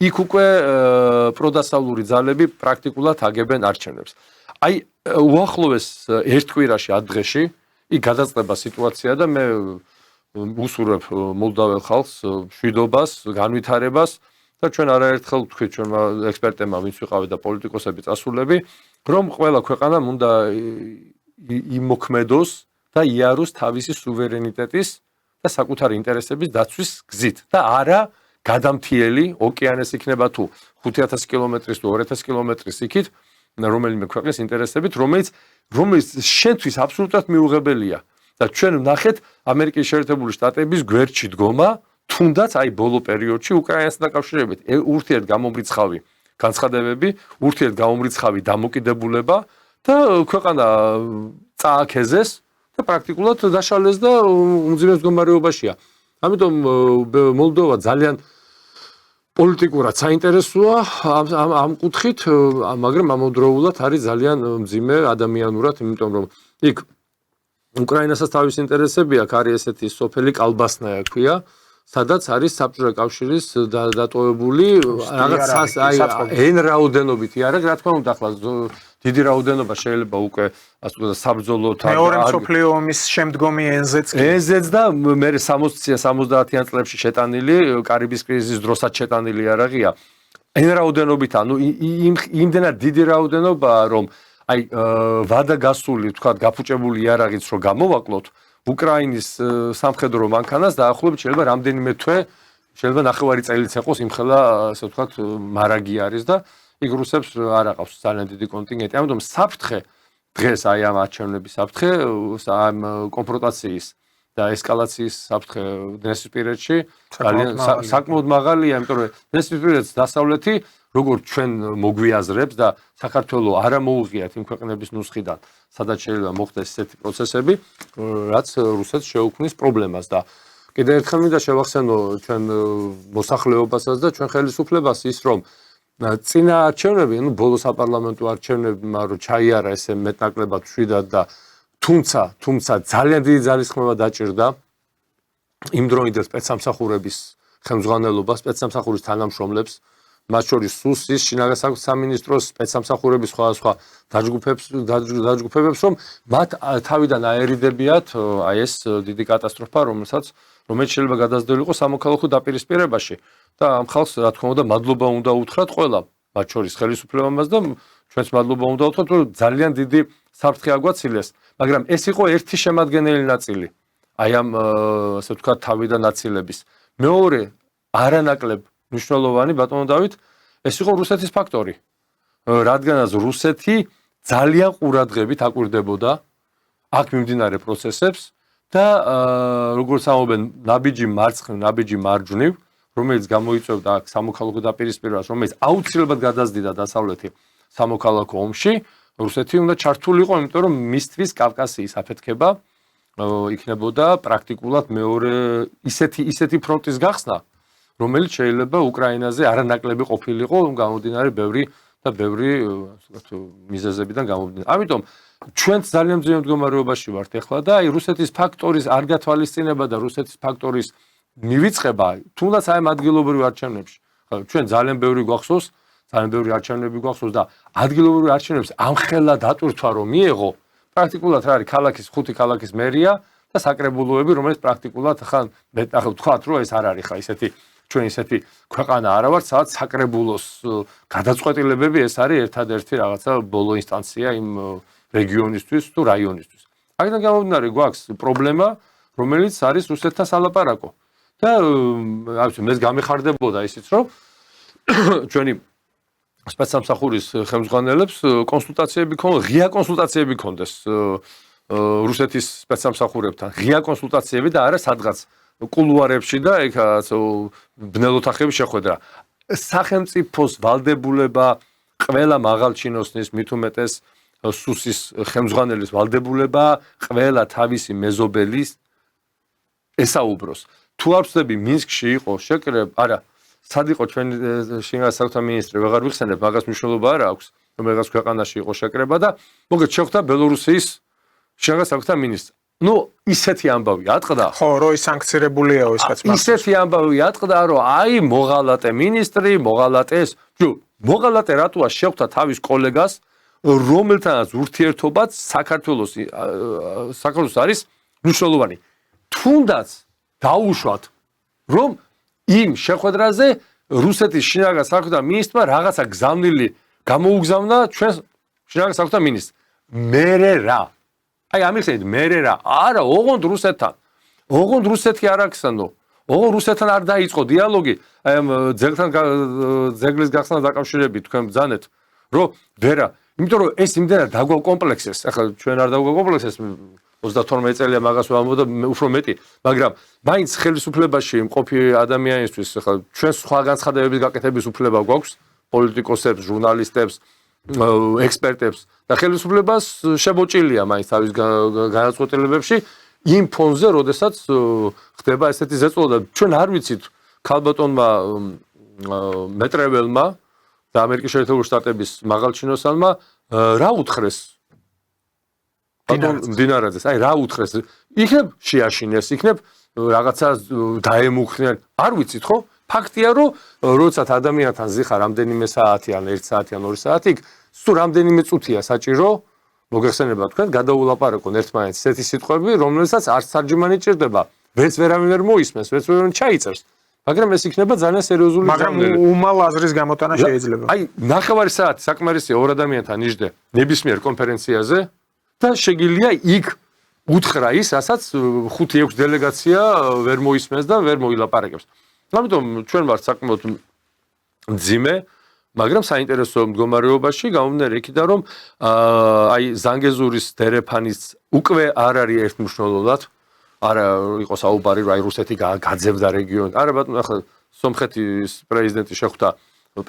იქ უკვე პროდასავლური ძალები პრაქტიკულად აგებენ არჩევნებს. აი უახლოეს ერთ კვირაში დღეში იქ გადაწყდება სიტუაცია და მე უსურვებ მოლდოველ ხალხს მშვიდობას, განვითარებას და ჩვენ არაერთხელ ვთქვით ჩვენმა ექსპერტებმა, ვინც ვიყავით და პოლიტიკოსები წასულები, რომ ყველა ქვეყანამ უნდა იმოქმედოს და იაროს თავისი სუვერენიტეტის და საკუთარი ინტერესების დაცვის გზით და არა გადამთიელი ოკეანეს იქნება თუ 5000 კილომეტრის თუ 2000 კილომეტრის იქით რომელიმე ქვეყნის ინტერესებით რომელიც შენთვის აბსოლუტურად მიუღებელია და ჩვენ ვნახეთ ამერიკის შეერთებული შტატების გვერდში დგომა თუნდაც აი ბოლო პერიოდში უკრაინასთან დაკავშირებით ურთიერთგამომრიცხავი განცხადებები ურთიერთგამომრიცხავი დამოკიდებულება და ქვეყანა წააქეზეს და პრაქტიკულად დაშალეს და უმძიმეს მდგომარეობაშია. ამიტომ მოლდოვა ძალიან პოლიტიკურად საინტერესოა ამ კუთხით, მაგრამ ამავდროულად არის ძალიან მძიმე ადამიანურად, იმიტომ რომ იქ უკრაინასაც თავის ინტერესები აქვს, არის ესეთი სოფელი კალბასნაია ქვია, სადაც არის საბჭოთა კავშირის დატოვებული რაღაც εν რაოდენობითი არა, რა თქმა უნდა, ახლა დიდი რაოდენობა შეიძლება უკვე ასე ვთქვათ საბრძოლო მეორე მსოფლიო ომის შემდგომი ენზეც და მე 60-70-იან წლებში შეტანილი კარიბის კრიზისის დროსაც შეტანილი არაღია εν რაოდენობით ანუ იმდენად დიდი რაოდენობა რომ აი ვადა გასული ვთქვათ გაფუჭებული იარაღიც რომ გამოვაკლოთ უკრაინის სამხედრო მანქანას დაახლოებით შეიძლება რამდენიმე თვე შეიძლება ნახევარი წელიც ეყოს იმხელა ასე ვთქვათ მარაგი არის და იქ რუსებს არ აყავს ძალიან დიდი კონტინგენტი. ამიტომ საფრთხე დღეს აი ამ არჩევნების საფრთხე ამ კონფრონტაციის და ესკალაციის საფრთხე ნესპირეთში ძალიან საკმაოდ მაღალია, იმიტომ რომ ნესპირეთს დასავლეთი როგორც ჩვენ მოგვიაზრებს და საქართველოს არ მოუღიათ იმ ქვეყნების ნუსხიდან, სადაც შეიძლება მოხდეს ესეთი პროცესები, რაც რუსეთს შეუქმნის პრობლემას და კიდევ ერთხელ მინდა შევახსენო ჩვენ მოსახლეობასაც და ჩვენ ხელისუფლებას ის რომ წინა არჩევნები, ну ბოლო საპარლამენტო არჩევნებმა რო ჩაიარა ესე მეტნაკლებად შვიდად და თუმცა ძალიან დიდი ძალისხმევა დაჭირდა იმ დროინდელ სპეცსამსახურების ხელმძღვანელობას, სპეცსამსახურის თანამშრომლებს, მათ შორის სუსის, შინაგან საქმეთა სამინისტროს, სპეცსამსახურების სხვადასხვა დაჯგუფებებს, რომ მათ თავიდან აერიდებიათ აი ეს დიდი კატასტროფა, რომელიც შეიძლება გადაზრდილი იყოს სამოქალაქო დაპირისპირებაში. და ამ ხალხს რა თქმა უნდა მადლობა უნდა უთხრათ ყველა, მათ შორის ხელისუფლებამაც და ჩვენც მადლობა უნდა უთხრათ, რომ ძალიან დიდი საფრთხე აგვაცილეს, მაგრამ ეს იყო ერთი შემადგენელი ნაწილი. აი ამ ასე ვთქვათ თავიდან აცილების. მეორე არანაკლებ მნიშვნელოვანი ბატონო დავით, ეს იყო რუსეთის ფაქტორი. რადგანაც რუსეთი ძალიან ყურადღებით აკვირდებოდა აქ მიმდინარე პროცესებს და როგორც ამობენ ნაბიჯი მარცხნივ, ნაბიჯი მარჯვნივ რომელიც გამოიწვევდა აქ სამოქალაქო დაპირისპირებას, რომელიც აუცილებლად გადაზდიდა დასავლეთი სამოქალაქო ომში, რუსეთი უნდა ჩართულიყო, იმიტომ რომ მისთვის კავკასიის აფეთქება იქნებოდა პრაქტიკულად მეორე ისეთი ფრონტის გახსნა, რომელიც შეიძლება უკრაინაზე არანაკლები ყოფილიყო, გამომდინარე ბევრი მიზეზებიდან გამომდინარე. ამიტომ ჩვენც ძალიან მძიმე მდგომარეობაში ვართ ახლა და აი რუსეთის ფაქტორის არ გათვალისწინება და რუსეთის ფაქტორის მივიწყება თუნდაც აი ადგილობრივ არჩევნებში. ჩვენ ძალიან ბევრი არჩევნები გვახსოვს და ადგილობრივ არჩევნებს ამხელა დატვირთვა რომ მიეღო, პრაქტიკულად რა არის ქალაქის 5 ქალაქის მერია და საკრებულოები, რომელიც პრაქტიკულად ხან ვთქვათ რომ ეს არ არის ხა ჩვენ ისეთი ქვეყანა არა ვართ, სადაც საკრებულოს გადაწყვეტილებები ეს არის ერთადერთი რაღაცა ბოლო ინსტანცია იმ რეგიონისთვის თუ რაიონისთვის. აქედან გამომდინარე გვაქვს პრობლემა, რომელიც არის რუსეთთან სალაპარაკო. და მე გამეხარდებოდა ისიც რომ ჩვენი სპეცსამსახურის ხელმძღვანელებს კონსულტაციები ქონდეს, ღია კონსულტაციები ქონდეს რუსეთის სპეცსამსახურებთან, ღია კონსულტაციები და არა სადღაც კულუარებში და ეგ ბნელოთახების შეხვედრა. სახელმწიფოს ვალდებულება ყველა მაღალჩინოსნის მით უმეტეს სუსის ხელმძღვანელის ვალდებულება ყველა თავისი მეზობელის ესაუბროს. თუ არ ვწდები მინსკში იყო არა სად იყო ჩვენი შინაგან საქმეთა მინისტრი ვეღარ ვიხსენებ, მაგას მნიშვნელობა არ აქვს, რომ რაღაც ქვეყანაში იყო შეკრება და მოგეთ შეხვდა ბელორუსიის შინაგან საქმეთა მინისტრი. ну ისეთი ამბავი ატყდა. ხო, რომ ის სანქცირებულია ის კაცმა. ისეთი ამბავი ატყდა, რომ აი მოღალატე მინისტრი, მოღალატეს, მოღალატე რატოა შეხვდა თავის კოლეგას, რომელთანაც ურთიერთობაც საქართველოს არის მნიშვნელოვანი. თუნდაც დაუშვათ, რომ იმ შეხვედრაზე რუსეთის შინაგან საქმეთა მინისტრმა რაღაცა გზავნილი გამოუგზავნა ჩვენს შინაგან საქმეთა მინისტრს. მერე რა? აი ამიხსენით მერე რა არა ოღონდ რუსეთთან ოღონდ რუსეთი არ აქცანო ოღონდ რუსეთთან არ დაიწყო დიალოგი აი ამ ძეგლის გახსნას დაკავშირებით თქვენ ბრძანეთ რომ ვერა იმიტომ რომ ეს იმდენად დაგვაქვს კომპლექსეს ახლა ჩვენ არ დაგვაქვს კომპლექსეს 32 წელია მაგას ვამბობ და უფრო მეტი მაგრამ მაინც ხელისუფლებაში მყოფი ადამიანისთვის ახლა ჩვენ სხვა განცხადებების გაკეთების უფლება გვაქვს პოლიტიკოსებს ჟურნალისტებს ექსპერტებს და ხელისუფლებას შემოჭილია მაინც თავის განაცხადებებში იმ ფონზე როდესაც ხდება ესეთი ზეწოლა და ჩვენ არ ვიცით ქალბატონმა მეტრეველმა და ამერიკის შეერთებული შტატების მაღალჩინოსანმა რა უთხრეს ბატონ დინარაძეს აი რა უთხრეს იქნებ შეაშინეს იქნებ რაღაცა დაემუქრნენ არ ვიცით ხო ფაქტია რომ როდესაც ადამიანთან ზიხარ რამდენიმე საათი ან 1 საათი ან 2 საათი სულ რამდენიმე წუთია საჭირო მოგეხსენება თქვენ გადაულაპარაკონ ერთმანეთს ესეთი სიტყვები რომელსაც არც თარჯიმანი ჭირდება ვერც ვერავინ ვერ მოისმენს ვერც ვერავინ ჩაიწერს მაგრამ ეს იქნება ძალიან სერიოზული მაგრამ უმალ აზრის გამოტანა შეიძლება აი ნახევარი საათი საკმარისია ორ ადამიანთან იჯდე ნებისმიერ კონფერენციაზე და შეგიძლია იქ უთხრა ის რასაც 5-6 დელეგაცია ვერ მოისმენს და ვერ მოილაპარაკებს ამიტომ ჩვენ ვართ საკმაოდ მძიმე მაგრამ საინტერესო მდგომარეობაში გამომდინარე იქიდან რომ აი ზანგეზურის დერეფანის უკვე არ არის ერთმნიშვნელოვნად არა იყო საუბარი რომ აი რუსეთი გაძებდა რეგიონს არა ბატონო ახლა სომხეთის პრეზიდენტი შეხვდა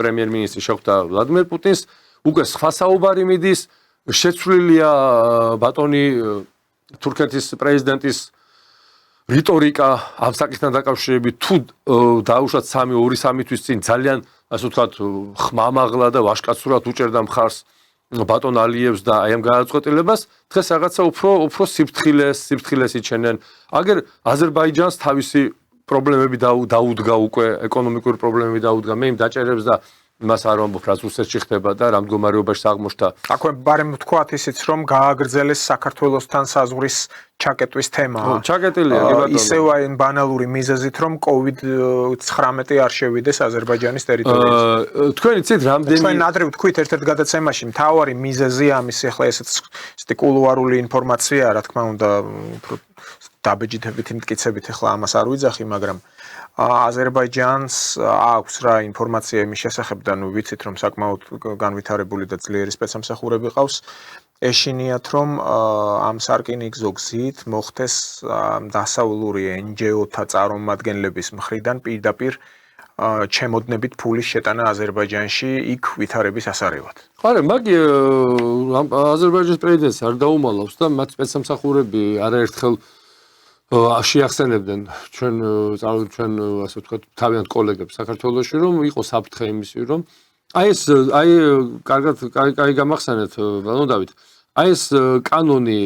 პრემიერ-მინისტრი შეხვდა ვლადიმერ პუტინს უკვე სხვა საუბარი მიდის შეცვლილია ბატონი თურქეთის პრეზიდენტის რიტორიკა ამ საკითხთან დაკავშირებით თუ დაუშვათ 2-3 თვის წინ ძალიან ასე ვთქვათ ხმამაღლა და ვაშკაცურად უჭერდა მხარს ბატონ ალიევს და აი ამ გადაწყვეტილებას დღეს რაღაცა უფრო სიფრთხილეს იჩენენ აგერ აზერბაიჯანს თავისი პრობლემები დაუდგა უკვე ეკონომიკური პრობლემები დაუდგა მე იმ დაჭერებს და მას არ ვამბობ რაც რუსეთში ხდება და რა მდგომარეობაში აღმოჩნდა აქვე ბარემ ვთქვათ ისიც რომ გააგრძელეს საქართველოსთან საზღვრის ჩაკეტვის თემა ჩაკეტილია კი ბატონო ისევ აი ბანალური მიზეზით რომ COVID-19 არ შევიდეს აზერბაიჯანის ტერიტორიაზე თქვენ იცით რამდენი ჩვენ ადრე ვთქვით ერთ-ერთ გადაცემაში მთავარი მიზეზი ამის ახლა ესეთი კულუარული ინფორმაცია რა თქმა უნდა უფრო დაბეჭდებით იმტკიცებით ახლა ამას არ ვიძახი მაგრამ აზერბაიჯანს აქვს რა ინფორმაცია იმის შესახებ და ნუ ვიცით რომ საკმაოდ განვითარებული და ძლიერი სპეცსამსახურები ყავს ეშინიათ რომ ამ სარკინიგზო გზით მოხდეს დასავლური NGO-თა წარმომადგენლების მხრიდან პირდაპირ ჩემოდნებით ფულის შეტანა აზერბაიჯანში იქ ვითარების ასარევად. არა, მაგი აზერბაიჯანის პრეზიდენტს არ დაუმალავს და მათ სპეცსამსახურები არაერთხელ შეახსენებდნენ ჩვენ ასე ვთქვათ თავიანთ კოლეგებს საქართველოში რომ იყო საფრთხე იმისი რომ აი კარგად კაი გამახსენეთ ბატონ დავით აი ეს კანონი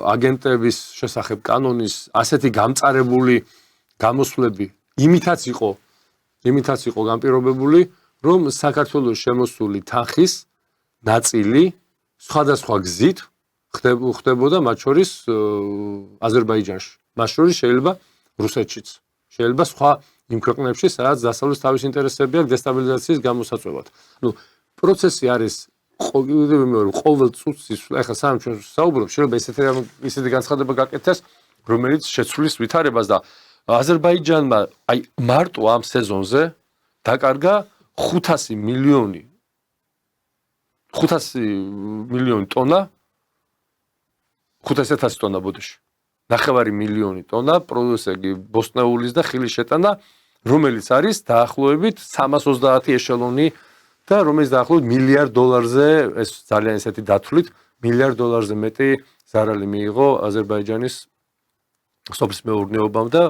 აგენტების შესახებ კანონის ასეთი გამწარებული გამოსვლები იმითაც იყო განპირობებული რომ საქართველოს შემოსული თანხის ნაწილი სხვადასხვა გზით ხდებოდა მათ შორის აზერბაიჯანში მას შორის შეიძლება რუსეთშიც შეიძლება სხვა იმ ქვეყნებში სადაც დასავლეთის თავის ინტერესები აქვს დესტაბილიზაციის გამოსაწვევად. ნუ პროცესი არის ყოველ წუთს ეხლა სამ ჩვენ საუბრობთ შეიძლება ისეთი განცხადება გაკეთდეს რომელიც შეცვლის ვითარებას და აზერბაიჯანმა აი მარტო ამ სეზონზე დაკარგა 500 მილიონი ტონა 500,000 ტონა ბოდიში. 9 მილიონი ტონა პროდუსები ბოსტნეულის და ხილის შეტანა, რომელიც არის დაახლოებით 330 ეშელონი და რომელიც დაახლოებით $1 მილიარდზე ეს ძალიან ესეთი დათვლით $1 მილიარდზე მეტი ზარალი მიიღო აზერბაიჯანის სოფლის მეურნეობამ და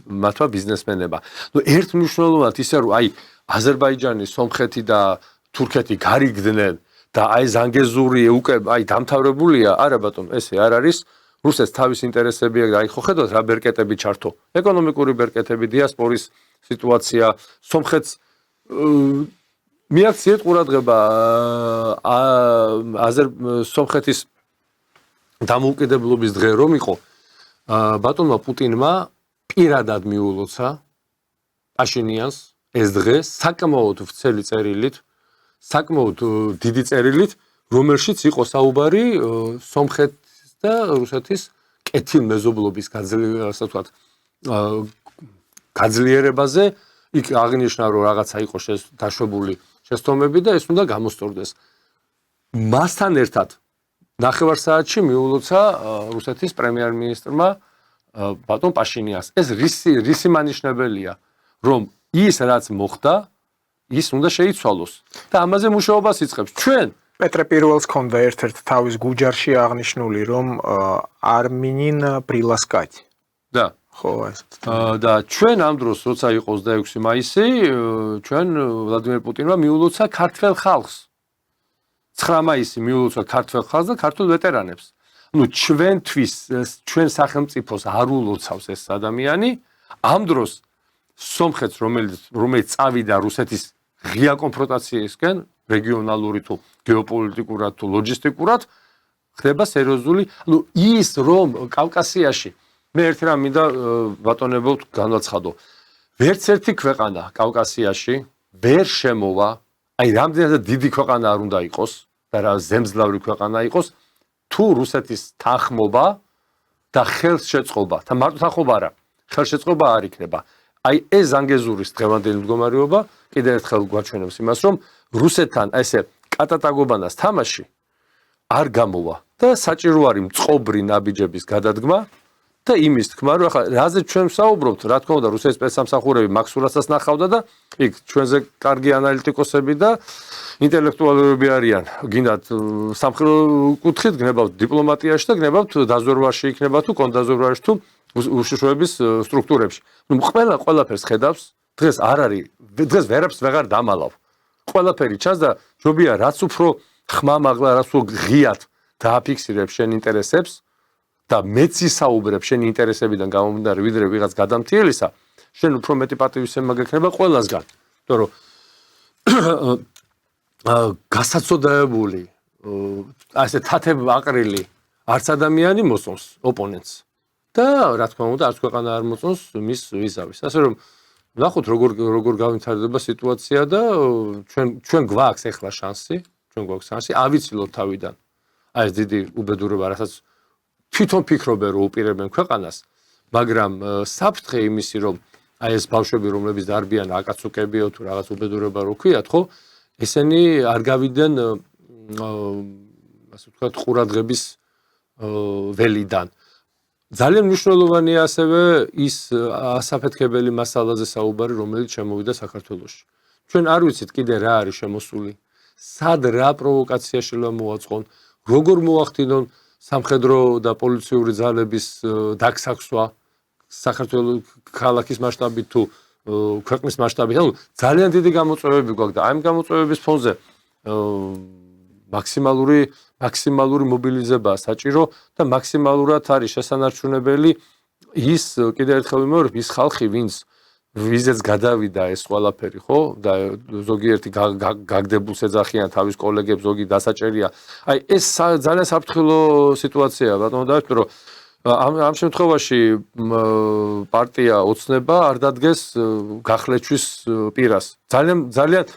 მათმა ბიზნესმენებმა. ნუ ერთმნიშვნელოვნად ისე რომ აი აზერბაიჯანი, სომხეთი და თურქეთი გარიგდნენ და აი ზანგეზური უკვე აი დამთავრებულია, არა ბატონო, ესე არ არის. რუსეთს თავის ინტერესები აქვს, აი ხო ხედავთ რა ბერკეტები ჩართო. ეკონომიკური ბერკეტები, დიასპორის სიტუაცია, სომხეთს მიაქციეთ ყურადღება სომხეთის დამოუკიდებლობის დღე რომ იყო ბატონმა პუტინმა პირადად მიულოცა პაშინიანს ეს დღე საკმაოდ ვრცელი წერილით, საკმაოდ დიდი წერილით, რომელშიც იყო საუბარი სომხეთის და რუსეთის კეთილმეზობლობის გაძლიერებაზე იქ აღნიშნა რომ რაღაცა იყო დაშვებული შესწომები და ეს უნდა გამოსწორდეს. მასთან ერთად ნახევარსაათში მიულოცა რუსეთის პრემიერ-მინისტრმა ბატონ პაშინიანს. ეს რისი მანიშნებელია, რომ ის რაც მოხდა, ის უნდა შეიცვალოს და ამაზე მუშაობას იწყებს. ჩვენ პეტრე პირველს ქონდა ერთ-ერთ თავის გუჯარში აღნიშნული, რომ არ მინინ ბრილასკать. და ხო, ეს. და ჩვენ ამ დროს, როცა იყო 26 მაისი, ჩვენ ვლადიმერ პუტინმა მიულოცა ქართველ ხალხს. 9 მაისი მიულოცა ქართველ ხალხს და ქართულ ვეტერანებს. ნუ ჩვენთვის, ჩვენ სახელმწიფოს არ ულოცავს ეს ადამიანი, ამ დროს სომხეთს, რომელიც წავიდა რუსეთის ღია კონფრონტაციისკენ, რეგიონალური თუ გეოპოლიტიკურად თუ ლოჯისტიკურად, ხდება სერიოზული, ის რომ კავკასიაში მე ერთი რამ მინდა ბატონებო განვაცხადო. ვერც ერთი ქვეყანა კავკასიაში ვერ შემოვა, აი რამდენადაც დიდი ქვეყანა არ უნდა იყოს და რა ზემძლავრი ქვეყანა იყოს, თუ რუსეთის თანხმობა და ხელშეწყობა, და მარტო თანხმობა არა, ხელშეწყობა არ იქნება. აი ეს ზანგეზურის დღევანდელი მდგომარეობა კიდევ ერთხელ გვაჩვენებს იმას, რომ რუსეთთან ესე კატატაგობანას თამაში არ გამოვა და საჭირო არის მწყობრი ნაბიჯების გადადგმა და იმის თქმა, რომ ახლა რაზე ჩვენ ვსაუბრობთ, რა თქმა უნდა, რუსეთის სპეცსამსახურები მაქსურასაც ნახავდა და იქ ჩვენზე კარგი ანალიტიკოსები და ინტელექტუალები არიან. გინდათ სამხედრო კუთხით გნებავთ დიპლომატიაში და გნებავთ დაზვერვაში იქნება თუ კონდაზვერვაში თუ უშიშროების სტრუქტურებში. ყველაფერს ხედავს, დღეს არ არის, დღეს ვერაფერს ვეღარ დამალავ. ყველაფერი ჩანს და ჯობია რაც უფრო ხმამაღლა, რაც უფრო ღიად დააფიქსირებ შენ ინტერესებს და მეც ისაუბრებ შენი ინტერესებიდან გამომდინარე, ვიდრე ვიღაც გადამთიელისა, შენ უფრო მეტი პატივისცემა გექნება ყველასგან. იმიტომ რომ გასაცოდაებული, ასე თათებ აყრილი არც ადამიანი მოსწონს ოპონენტს. და რა თქმა უნდა, არც ქვეყანა არ მოწონს მის ვიზავის. ასე რომ ნახოთ როგორ გავითარდება სიტუაცია და ჩვენ გვაქვს ახლა შანსი, ავიცილოთ თავიდან. აი ეს დიდი უბედურება, რასაც თვითონ ფიქრობენ რომ უპირებენ ქვეყანას, მაგრამ საფრთხე იმისი რომ აი ეს ბავშვები რომლებიც დარბიან აკაცუკებიო თუ რაღაც უბედურება რო ქვიათ, ხო? ესენი არ გავიდნენ ასე ვთქვათ ყურადღების ველიდან. ძალიან მნიშვნელოვანია ასევე ის ასაფეთქებელი მასალაზე საუბარი, რომელიც შემოვიდა საქართველოში. ჩვენ არ ვიცით კიდე რა არის შემოსული, სად რა პროვოკაცია შეიძლება მოაწყონ, როგორ მოახდინონ სამხედრო და პოლიციური ძალების დაგსაქსვა საქართველოს ქალაქის მასშტაბით თუ ქვეყნის მასშტაბით. ანუ ძალიან დიდი გამოწვევები გვაქვს და აი ამ გამოწვევების ფონზე მაქსიმალური მობილიზება საჭირო და მაქსიმალურად არის შესანარჩუნებელი ის კიდევ ერთხელ ვიმეორებ ის ხალხი ვიზეც გადავიდა ეს ყველაფერი ხო და ზოგიერთი გაგდებულს ეძახიან თავის კოლეგებს ზოგი დასაჭერია აი ეს ძალიან საფრთხილო სიტუაციაა ბატონო დავით რომ ამ შემთხვევაში პარტია ოცნება არ დადგეს გახლეჩვის პირას ძალიან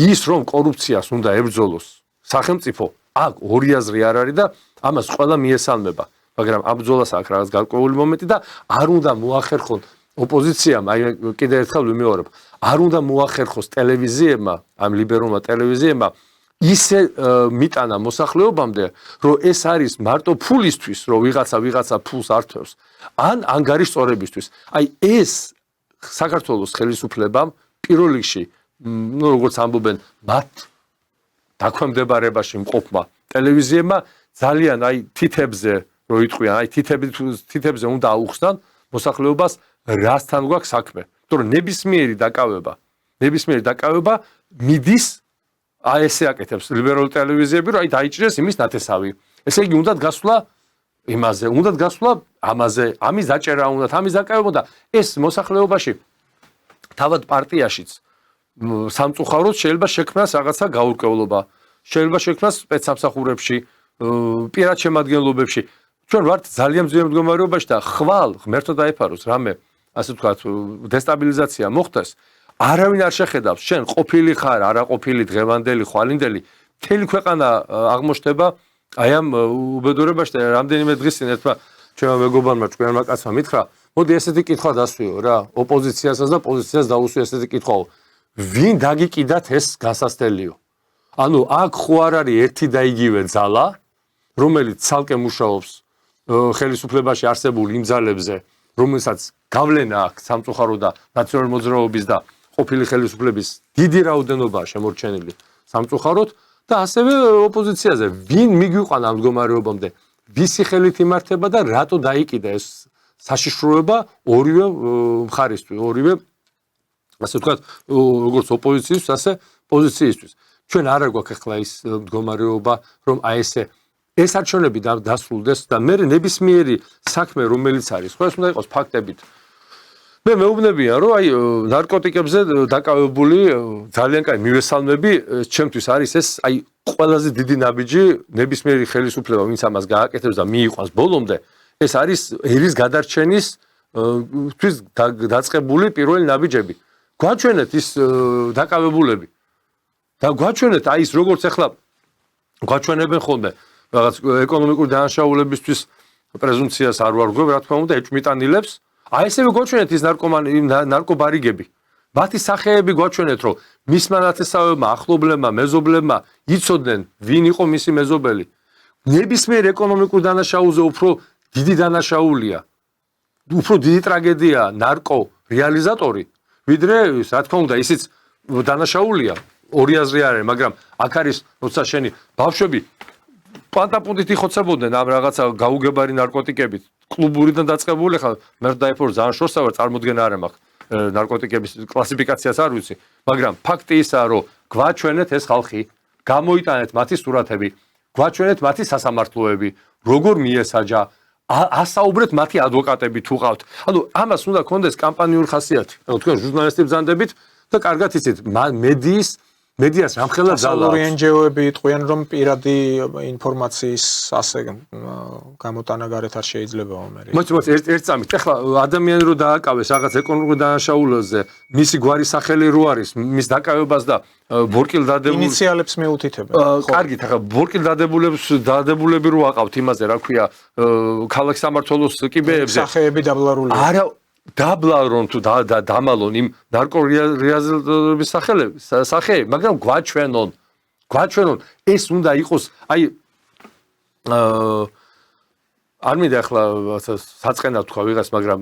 ის რომ კორუფციას უნდა ებრძოლოს სახელმწიფო აქ ორი აზრი არ არის და ამას ყველა მიესალმება მაგრამ ამ ბრძოლას აქვს რაღაც გარკვეული მომენტი და არ უნდა მოახერხონ ოპოზიციამ აი კიდევ ერთხელ ვიმეორებ არ უნდა მოახერხოს ტელევიზიებმა ამ ლიბერალურმა ტელევიზიებმა ისე მიტანა მოსახლეობამდე რომ ეს არის მარტო ფულისთვის რომ ვიღაცა ფულს ართვევს ან ანგარიშ სწორებისთვის აი ეს საქართველოს ხელისუფლებამ პირველ რიგში ну როგორც ამბობენ მათ დაქვემდებარებაში მყოფმა ტელევიზიებმა ძალიან აი თითებზე რო იტყვიან აი თითებზე უნდა აუხსნან მოსახლეობას რასთან გვაქვს საქმე იმიტომ რომ ნებისმიერი დაკავება მიდის აი ესე აკეთებს ლიბერალურ ტელევიზიები რომ აი დაიჭირეს იმის ნათესავი ესე იგი უნდათ გასვლა იმაზე უნდათ გასვლა ამაზე ამის დაჭერა უნდათ ამის დაკავება და ეს მოსახლეობაში თავად პარტიაშიც სამწუხაროდ შეიძლება შექმნას რაღაცა გაურკვევლობა შეიძლება შექმნას სპეცსამსახურებში პირად შემადგენლობებში ჩვენ ვართ ძალიან ძლიერ მდგომარეობაში და ხვალ ღმერთო დაეფაროს რამე ასე ვთქვათ დესტაბილიზაცია მოხდეს არავინ არ შეხედავს შენ ყოფილი ხარ არაყოფილი დღევანდელი ხვალინდელი მთელი ქვეყანა აღმოჩნდება აი ამ უბედურებაში რამდენიმე დღის წინ ერთმა ჩვენმა მეგობარმა ჭკვიანმა კაცმა მითხრა, მოდი ესეთი კითხვა დასვიო რა, ოპოზიციასაც და პოზიციას დაუსვი ესეთი კითხვაო. ვინ დაგიკიდათ ეს გასასწრელიო? ანუ აქ ხო არ არის ერთი და იგივე ძალა, რომელიც ცალკე მუშაობს ხელისუფლებაში არსებულ იმ ძალებზე, რომელსაც გავლენა აქვს სამწუხარო და ნაციონალური მოძრაობის და ყოფილი ხელისუფლების დიდი რაოდენობაა შემორჩენილი სამწუხაროდ და ასევე ოპოზიციაზე. ვინ მიგვიყვანა ამ მდგომარეობამდე? ვისი ხელით იმართება და რატო დაიკიდა ეს საშიშროება ორივე მხარისთვის, ორივე ასე ვთქვათ, როგორც ოპოზიციისთვის, ასე პოზიციისთვის. ჩვენ არ გვაქვს ახლა ის მდგომარეობა, რომ აი ეს არჩევნები დასრულდეს და მე ნებისმიერი საქმე რომელიც არის, ხო ეს უნდა იყოს ფაქტებით. მე მეუბნებიან, რომ აი ნარკოტიკებზე დაკავებული ძალიან კაი მივესალმები, ჩემთვის არის ეს აი ყველაზე დიდი ნაბიჯი ნებისმიერი ხელისუფლება, ვინც ამას გააკეთებს და მიიყვანს ბოლომდე, ეს არის ერის გადარჩენის თვის დაწყებული პირველი ნაბიჯები. გვაჩვენეთ ის დაკავებულები. და გვაჩვენეთ აი ის როგორც ახლა გვაჩვენებენ ხოლმე რაღაც ეკონომიკური დანაშაულებისთვის პრეზუმპციას არ ვარღვევ, რა თქმა უნდა, ეჭვმიტანილებს. აი ესევე გვაჩვენეთ ის ნარკობარიგები. მათი სახეები გვაჩვენეთ, რომ მისმა ნათესავებმა, ახლობლებმა, მეზობლებმა იცოდნენ, ვინ იყო მისი მეზობელი. ნებისმიერ ეკონომიკურ დანაშაულზე უფრო დიდი დანაშაულია. უფრო დიდი ტრაგედია ნარკო რეალიზატორი, ვიდრე ის, რა თქმა უნდა, ისიც დანაშაულია. ორი აზრი არის, მაგრამ აქ არის, როცა შენი ბავშვები პანტაპუნტით იხოცებოდნენ ამ რაღაცა გაუგებარი ნარკოტიკებით, კლუბურიდან დაწყებული, ხა მე დაიფორ ძალიან შორსა ვარ, წარმოდგენა არ მაქვს ნარკოტიკების კლასიფიკაციას არ ვიცი, მაგრამ ფაქტი ისაა, რომ გვაჩვენეთ ეს ხალხი, გამოიტანეთ მათი სურათები, გვაჩვენეთ მათი სასამართლოები, როგორ მიესაჯა, ასაუბრეთ მათი ადვოკატები თუ ყავთ. ანუ ამას უნდა გქონდეს კამპანიური ხასიათი. ანუ თქვენ ჟურნალისტები ბრძანდებით და კარგად იცით, მედიას რამხელა ძალა აქვს. NGO-ები იტყვიან, რომ პირადი ინფორმაციის ასე გამოტანა გარეთ არ შეიძლება ამერი. მოიცა ერთ წამით, ეხლა ადამიანი რო დააკავეს რაღაც ეკონომიკურ დანაშაულებზე, მისი გვარი სახელი რო არის, მის დაკავებას და ბორკილ დადებულ ინიციალებს მიუთითებენ. კარგით, ახლა ბორკილ დადებულები რო აყავთ იმაზე, რა ქვია, ქალაქ სამართლოს კიბეებზე. სახეები დაბლარულია. არა დაბლარონ თუ დამალონ იმ ნარკორეაზილების სახეები, მაგრამ გვაჩვენონ ეს უნდა იყოს, აი არ მინდა ახლა საწყენად თქვა ვიღას, მაგრამ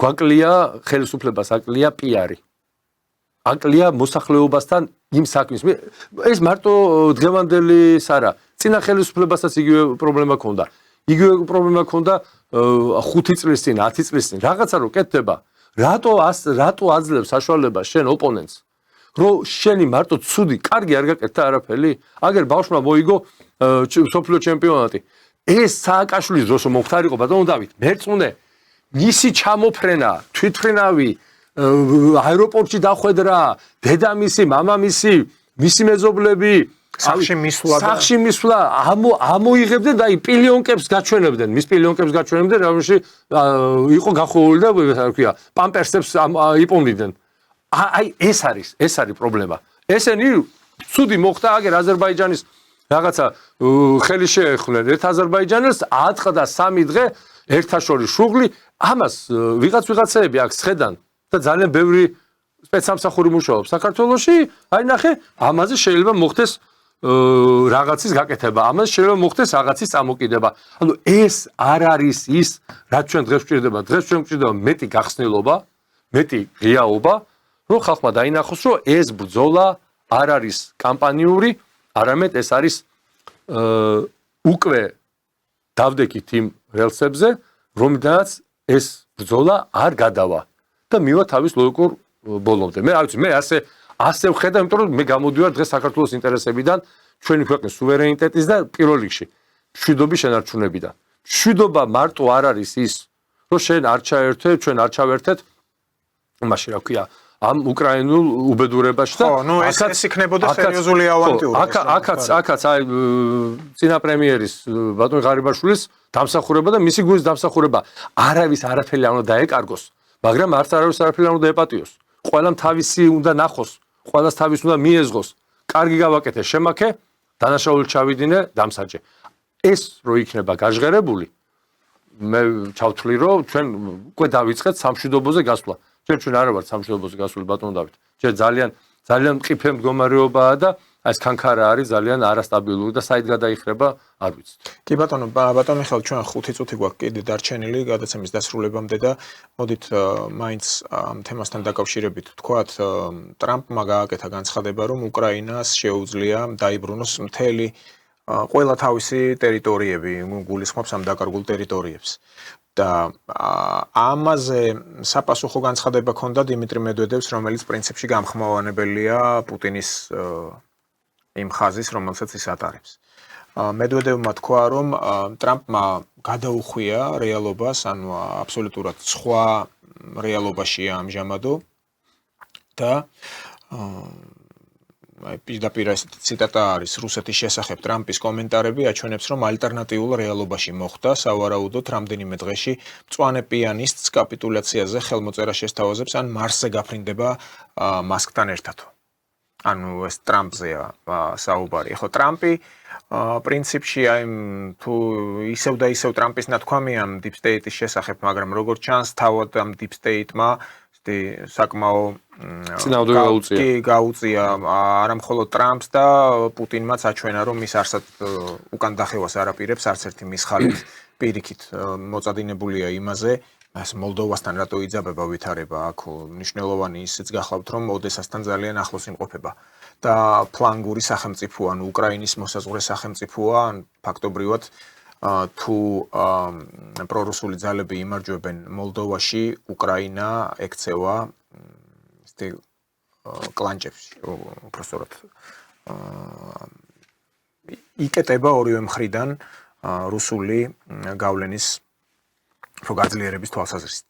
გვაკლია ხელისუფლებას, აკლია პიარი. აკლია მოსახლეობასთან იმ საქმის. ეს მარტო დღევანდელი არა, წინა ხელისუფლებასაც იგივე პრობლემა ჰქონდა. იგივე პრობლემა ჰქონდა 5 წლის წინ, 10 წლის წინ. რაღაცა რო კეთდება, რატო აძლევს საშუალებას შენ ოპონენტს, რომ შენი მარტო ცუდი, კარგი არ გაკეთდა არაფერი? აგერ ბავშვმა მოიგო სოფლიო ჩემპიონატი. ეს სააკაშვილის დროს მომხდარიყო ბატონო დავით, მერწმუნე, მისი ჩამოფრენა, თვითმფრინავი, აეროპორტში დახვედრა, დედამისი, მამამისი, მისი მეზობლები სახში მისვლა ამოიღებდნენ და აი პილიონკებს გაჩვენებდნენ, მის პილიონკებს გაჩვენებდნენ, რომელში იყო გახოვული და რა ქვია, პამპერსებს იპონიდნენ. აი ეს არის პრობლემა. ესენი ცუდი მოხდა აგერ აზერბაიჯანის რაღაცა ხელი შეეხნენ ერთ აზერბაიჯანელს, აწყდა 3 დღე ერთაშორის შუღლი, ამას ვიღაცები აქ შეხედან და ძალიან ბევრი სპეცსამსახური მუშაობს საქართველოში, აი ნახე, ამაზე შეიძლება მოხდეს რაღაცის გაკეთება, ამას შეიძლება მოხდეს რაღაცის წამოკიდება. ანუ ეს არ არის ის, რაც ჩვენ დღეს გვჭირდება. დღეს ჩვენ გვჭირდება მეტი გახსნილობა, მეტი ღიაობა, რომ ხალხმა დაინახოს, რომ ეს ბრძოლა არ არის კამპანიური, არამედ ეს არის უკვე დავდექით იმ რელსებზე, რომლიდანაც ეს ბრძოლა არ გადავა და მივა თავის ლოგიკურ ბოლომდე. მე არ ვიცი, მე ასე ვხედავ, იმიტომ რომ მე გამოდივარ დღეს საქართველოს ინტერესებიდან, ჩვენი ქვეყნის სუვერენიტეტის და პირველ რიგში მშვიდობის შენარჩუნებიდან. მშვიდობა მარტო არ არის ის, რომ ჩვენ არ ჩავერთეთ, მაშინ რა ქვია, ამ უკრაინულ უბედურებაში და ეს იქნებოდა სერიოზული ავანტიურა. აქაც აი წინა პრემიერის ბატონ ღარიბაშვილის დამსახურება და მისი გულის დამსახურება არავის არაფერი არ უნდა დაეკარგოს, მაგრამ არავის არაფერი არ უნდა ეპატიოს. ყველამ თავისი უნდა ნახოს, ყველას თავის უნდა მიეზღოს. კარგი გავაკეთე, შემაქე, დანაშაული ჩავიდინე, დამსაჯე. ეს რო იქნება გაჟღერებული მე ჩავთვლი რომ ჩვენ უკვე დავიწყეთ სამშვიდობოზე გასვლა. ჩვენ არ ვართ სამშვიდობოზე გასული ბატონო დავით. ჩვენ ძალიან მყიფე მდგომარეობაა და ეს კანკარა არის ძალიან არასტაბილური და საით გადაიხრება არ ვიცით. კი ბატონო მიხეილ ჩვენ 5 წუთი გვაქვს კიდე დარჩენილი გადაცემის დასრულებამდე და მოდით მაინც ამ თემასთან დაკავშირებით ვთქვათ ტრამპმა გააკეთა განცხადება რომ უკრაინას შეუძლია დაიბრუნოს მთელი ყველა თავისი ტერიტორიები გულისხმობს ამ დაკარგულ ტერიტორიებს და ამაზე საპასუხო განცხადება ჰქონდა დიმიტრი მედვედევს რომელიც პრინციპში გამხმოვანებელია პუტინის იმ ხაზის რომელსაც ის ატარებს მედვედევმა თქვა რომ ტრამპმა გადაუხვია რეალობას ანუ აბსოლუტურად სხვა რეალობაშია ამჟამადო და პირდაპირ ციტატა არის რუსეთის შესახებ ტრამპის კომენტარები აჩვენებს რომ ალტერნატიულ რეალობაში მოხდა სავარაუდოდ რამდენიმე დღეში მწვანე პიანისტს კაპიტულაციაზე ხელმოწერა შესთავაზებს ან მარსზე გაფრინდება მასკთან ერთად ანუ ეს ტრამპზეა საუბარი ხო ტრამპი პრინციპში აი თუ ისევ და ისევ ტრამპის ნათქვამია ამ დიპ სტეიტის შესახებ მაგრამ როგორც ჩანს თავად ამ დიპ სტეიტმა საკმაო გაუწია არა მხოლოდ ტრამპს და პუტინმაც აჩვენა რომ ის არსად უკან დახევას არ აპირებს არც ერთი მის ხალით პირიქით მოწადინებულია იმაზე ეს მოლდოვასთან რატო იძაბება ვითარება აქ მნიშვნელოვანი ისიც გახლავთ რომ ოდესასთან ძალიან ახლოს იმყოფება და ფლანგური სახელმწიფო ანუ უკრაინის მოსაზღვრე სახელმწიფოა ან ფაქტობრივად თუ პრორუსული ძალები იმარჯვებენ მოლდოვაში უკრაინა ექცევა კლანჭებში უბრალოდ იკეტება ორივე მხრიდან რუსული გავლენის გაძლიერების თვალსაზრისით.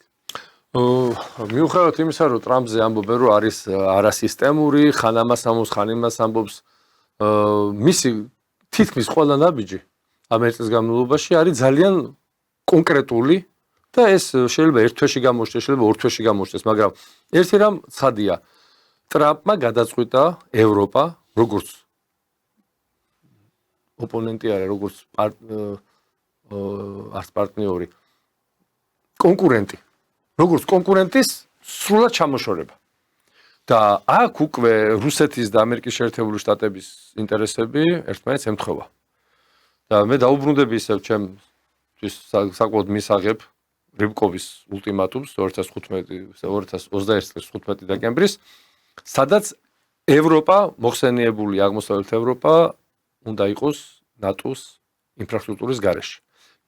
მიუხედავად იმისა, რომ ტრამპზე ამბობენ, რომ არის არასისტემური, ხან ამას ამბობს, ხან იმას ამბობს, მისი თითქმის ყველა ნაბიჯი ამერიკის წლის განმავლობაში არის ძალიან კონკრეტული და ეს შეიძლება ერთ თვეში გამოჩნდეს, შეიძლება ორ თვეში გამოჩნდეს, მაგრამ ერთი რამ ცხადია, ტრამპმა გადაწყვიტა ევროპა, როგორც ოპონენტი არა, როგორც არც პარტნიორი, კონკურენტი, როგორც კონკურენტის სრულად ჩამოშორება. და აქ უკვე რუსეთის და ამერიკის შეერთებული შტატების ინტერესები ერთმანეთს ემთხვევა. და მე დაუბრუნდები ისევ ჩემთვის საკმაოდ მისაღებ რიბკოვის ულტიმატუმს 2021 წლის 15 დეკემბრის, სადაც ევროპა, მოხსენიებული აღმოსავლეთ ევროპა უნდა იყოს ნატოს ინფრასტრუქტურის გარეშე.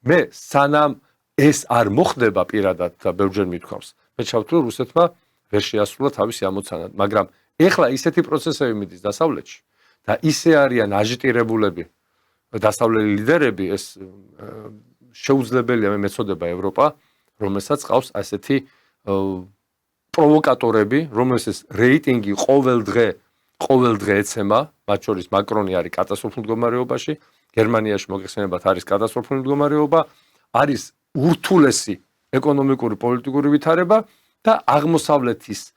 მე სანამ ეს არ მოხდება პირადად და ბევრჯერ მithქვამს, მე ჩავთვლი რომ რუსეთმა ვერ შეასრულა თავისი ამოცანა, მაგრამ ეხლა ისეთი პროცესები მიდის დასავლეთში და ისე არიან აჟიტირებულები დასავლელი ლიდერები, ეს შეუძლებელია მე მეწოდება ევროპა, რომელსაც ყავს ასეთი პროვოკატორები, რომელსაც რეიტინგი ყოველ დღე ეცემა, მათ შორის მაკრონი არის კატასტროფულ მდგომარეობაში, გერმანიაში მოგეხსენებათ არის კატასტროფული მდგომარეობა, არის ურთულესი ეკონომიკური პოლიტიკური ვითარება და აღმოსავლეთის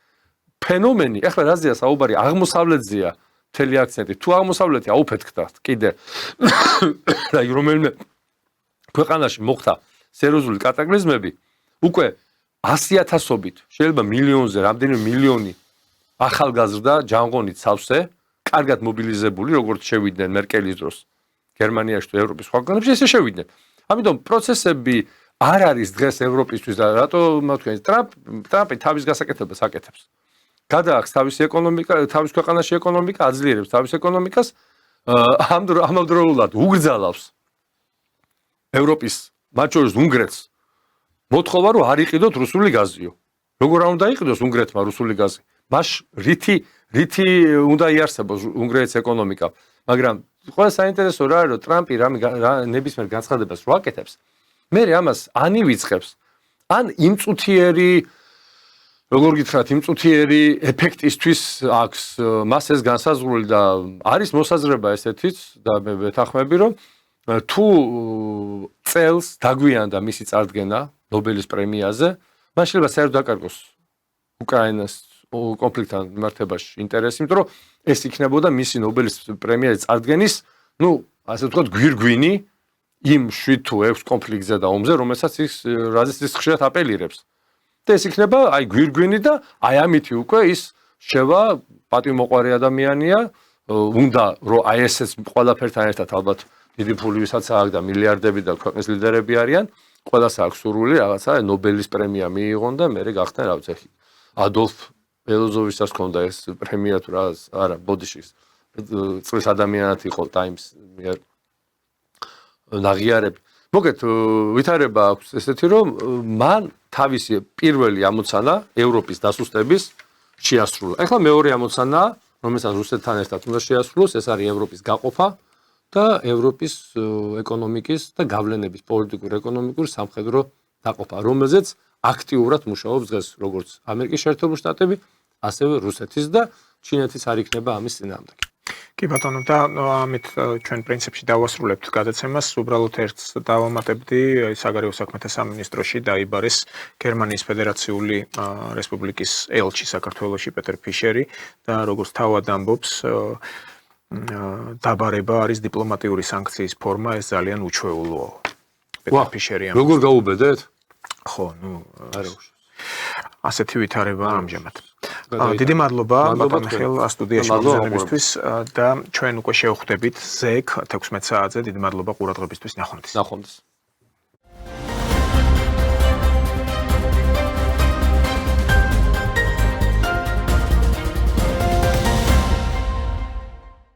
ფენომენი, ახლა რაზეა საუბარი, აღმოსავლეთზეა მთელი აქცენტი. თუ აღმოსავლეთი აუფეთქდათ კიდე და რომელიმე ქვეყანაში მოხდა სერიოზული კატაკლიზმები, უკვე 100,000-ობით, შეიძლება მილიონზე, რამდენიმე მილიონი ახალგაზრდა ჯანღონით სავსე, კარგად მობილიზებული, როგორც შევიდნენ მერკელის დროს გერმანიაში თუ ევროპის სხვა ქვეყნებში, ესე შევიდნენ. ამიტომ პროცესები არ არის დღეს ევროპისთვის და რატო თქვენ ტრამპი თავის გასაკეთებას აკეთებს. გადააქვს თავისი ეკონომიკა, თავის ქვეყანაში ეკონომიკა, აძლიერებს თავის ეკონომიკას, ამავდროულად უგრძალავს ევროპის, მათ შორის უნგრეთს, მოთხოვა რომ არ იყიდოთ რუსული გაზიო. როგორ არ უნდა იყიდოს უნგრეთმა რუსული გაზი? მას რითი უნდა იარსებოს უნგრეთის ეკონომიკა. მაგრამ ყველა საინტერესო რა არის, რომ ტრამპი ნებისმიერ განცხადებას რო აკეთებს, მე ამას ან ივიწყებს, ან იმწუთიერი როგორ გითხრათ, იმწუთიერი ეფექტისთვის აქვს მას ეს განსაზღვრული და არის მოსაზრება ესეთიც და მე ვეთანხმები, რომ თუ წელს დაგვიანდა მისი წარდგენა ნობელის პრემიაზე, მან შეიძლება საერთოდ დაკარგოს უკრაინას კონფლიქტთან მიმართებაში ინტერესი, იმიტომ რომ ეს იქნებოდა მისი ნობელის პრემიაზე წარდგენის, ასე ვთქვათ, გვირგვინი იმ 7 თუ 6 კონფლიქტზე და ომზე, რომელსაც რაზეც ის ხშირად აპელირებს. და ეს იქნება აი გვირგვინი და აი ამითი უკვე ის შევა პატივმოყვარე ადამიანია, უნდა რომ აი ესეც ყველაფერთან ერთად ალბათ დიდი ფული ვისაც აქვს და მილიარდები და ქვეყნის ლიდერები არიან, ყველას აქვს სურვილი რაღაცა ნობელის პრემია მიიღონ და მე გახდნენ რა ვიცი ადოლფ ბელოზოვიჩსაც ჰქონდა ეს პრემია თუ რა არა ბოდიშის წლის ადამიანად იყო ტაიმს მიერ ნაღიარები. მოგეთ ვითარება აქვს ესეთი რომ მან თავისი პირველი ამოცანა ევროპის დასუსტების შეასრულა. ეხლა მეორე ამოცანა, რომელსაც რუსეთთან ერთად უნდა შეასრულოს, ეს არის ევროპის გაყოფა და ევროპის ეკონომიკის და გავლენების პოლიტიკურ-ეკონომიკურ სამხედრო დაყოფა, რომელზეც აქტიურად მუშაობს დღეს როგორც ამერიკის შეერთებული შტატები, ასევე რუსეთის და ჩინეთის არ იქნება ამის წინააღმდეგი. კი ბატონო და ამით ჩვენ პრინციპში დავასრულებთ გადაცემას. უბრალოდ ერთს დავამატებდი, საგარეო საქმეთა სამინისტროში დაიბარეს გერმანიის ფედერაციული რესპუბლიკის ელჩი საქართველოში პეტერ ფიშერი და როგორც თავად ამბობს, დაბარება არის დიპლომატიური სანქციის ფორმა, ეს ძალიან უჩვეულოა. პეტერ ფიშერი ამბობს. როგორ გაუბედეთ? ხო, ნუ არა ასეთი ვითარება ამჟამად. დიდი მადლობა ბატონ მიხეილ სტუდიაში მოგზაურობისთვის და ჩვენ უკვე შევხვდებით ზეკ 16 საათზე. დიდი მადლობა ყურადღებისთვის. ნახვამდის.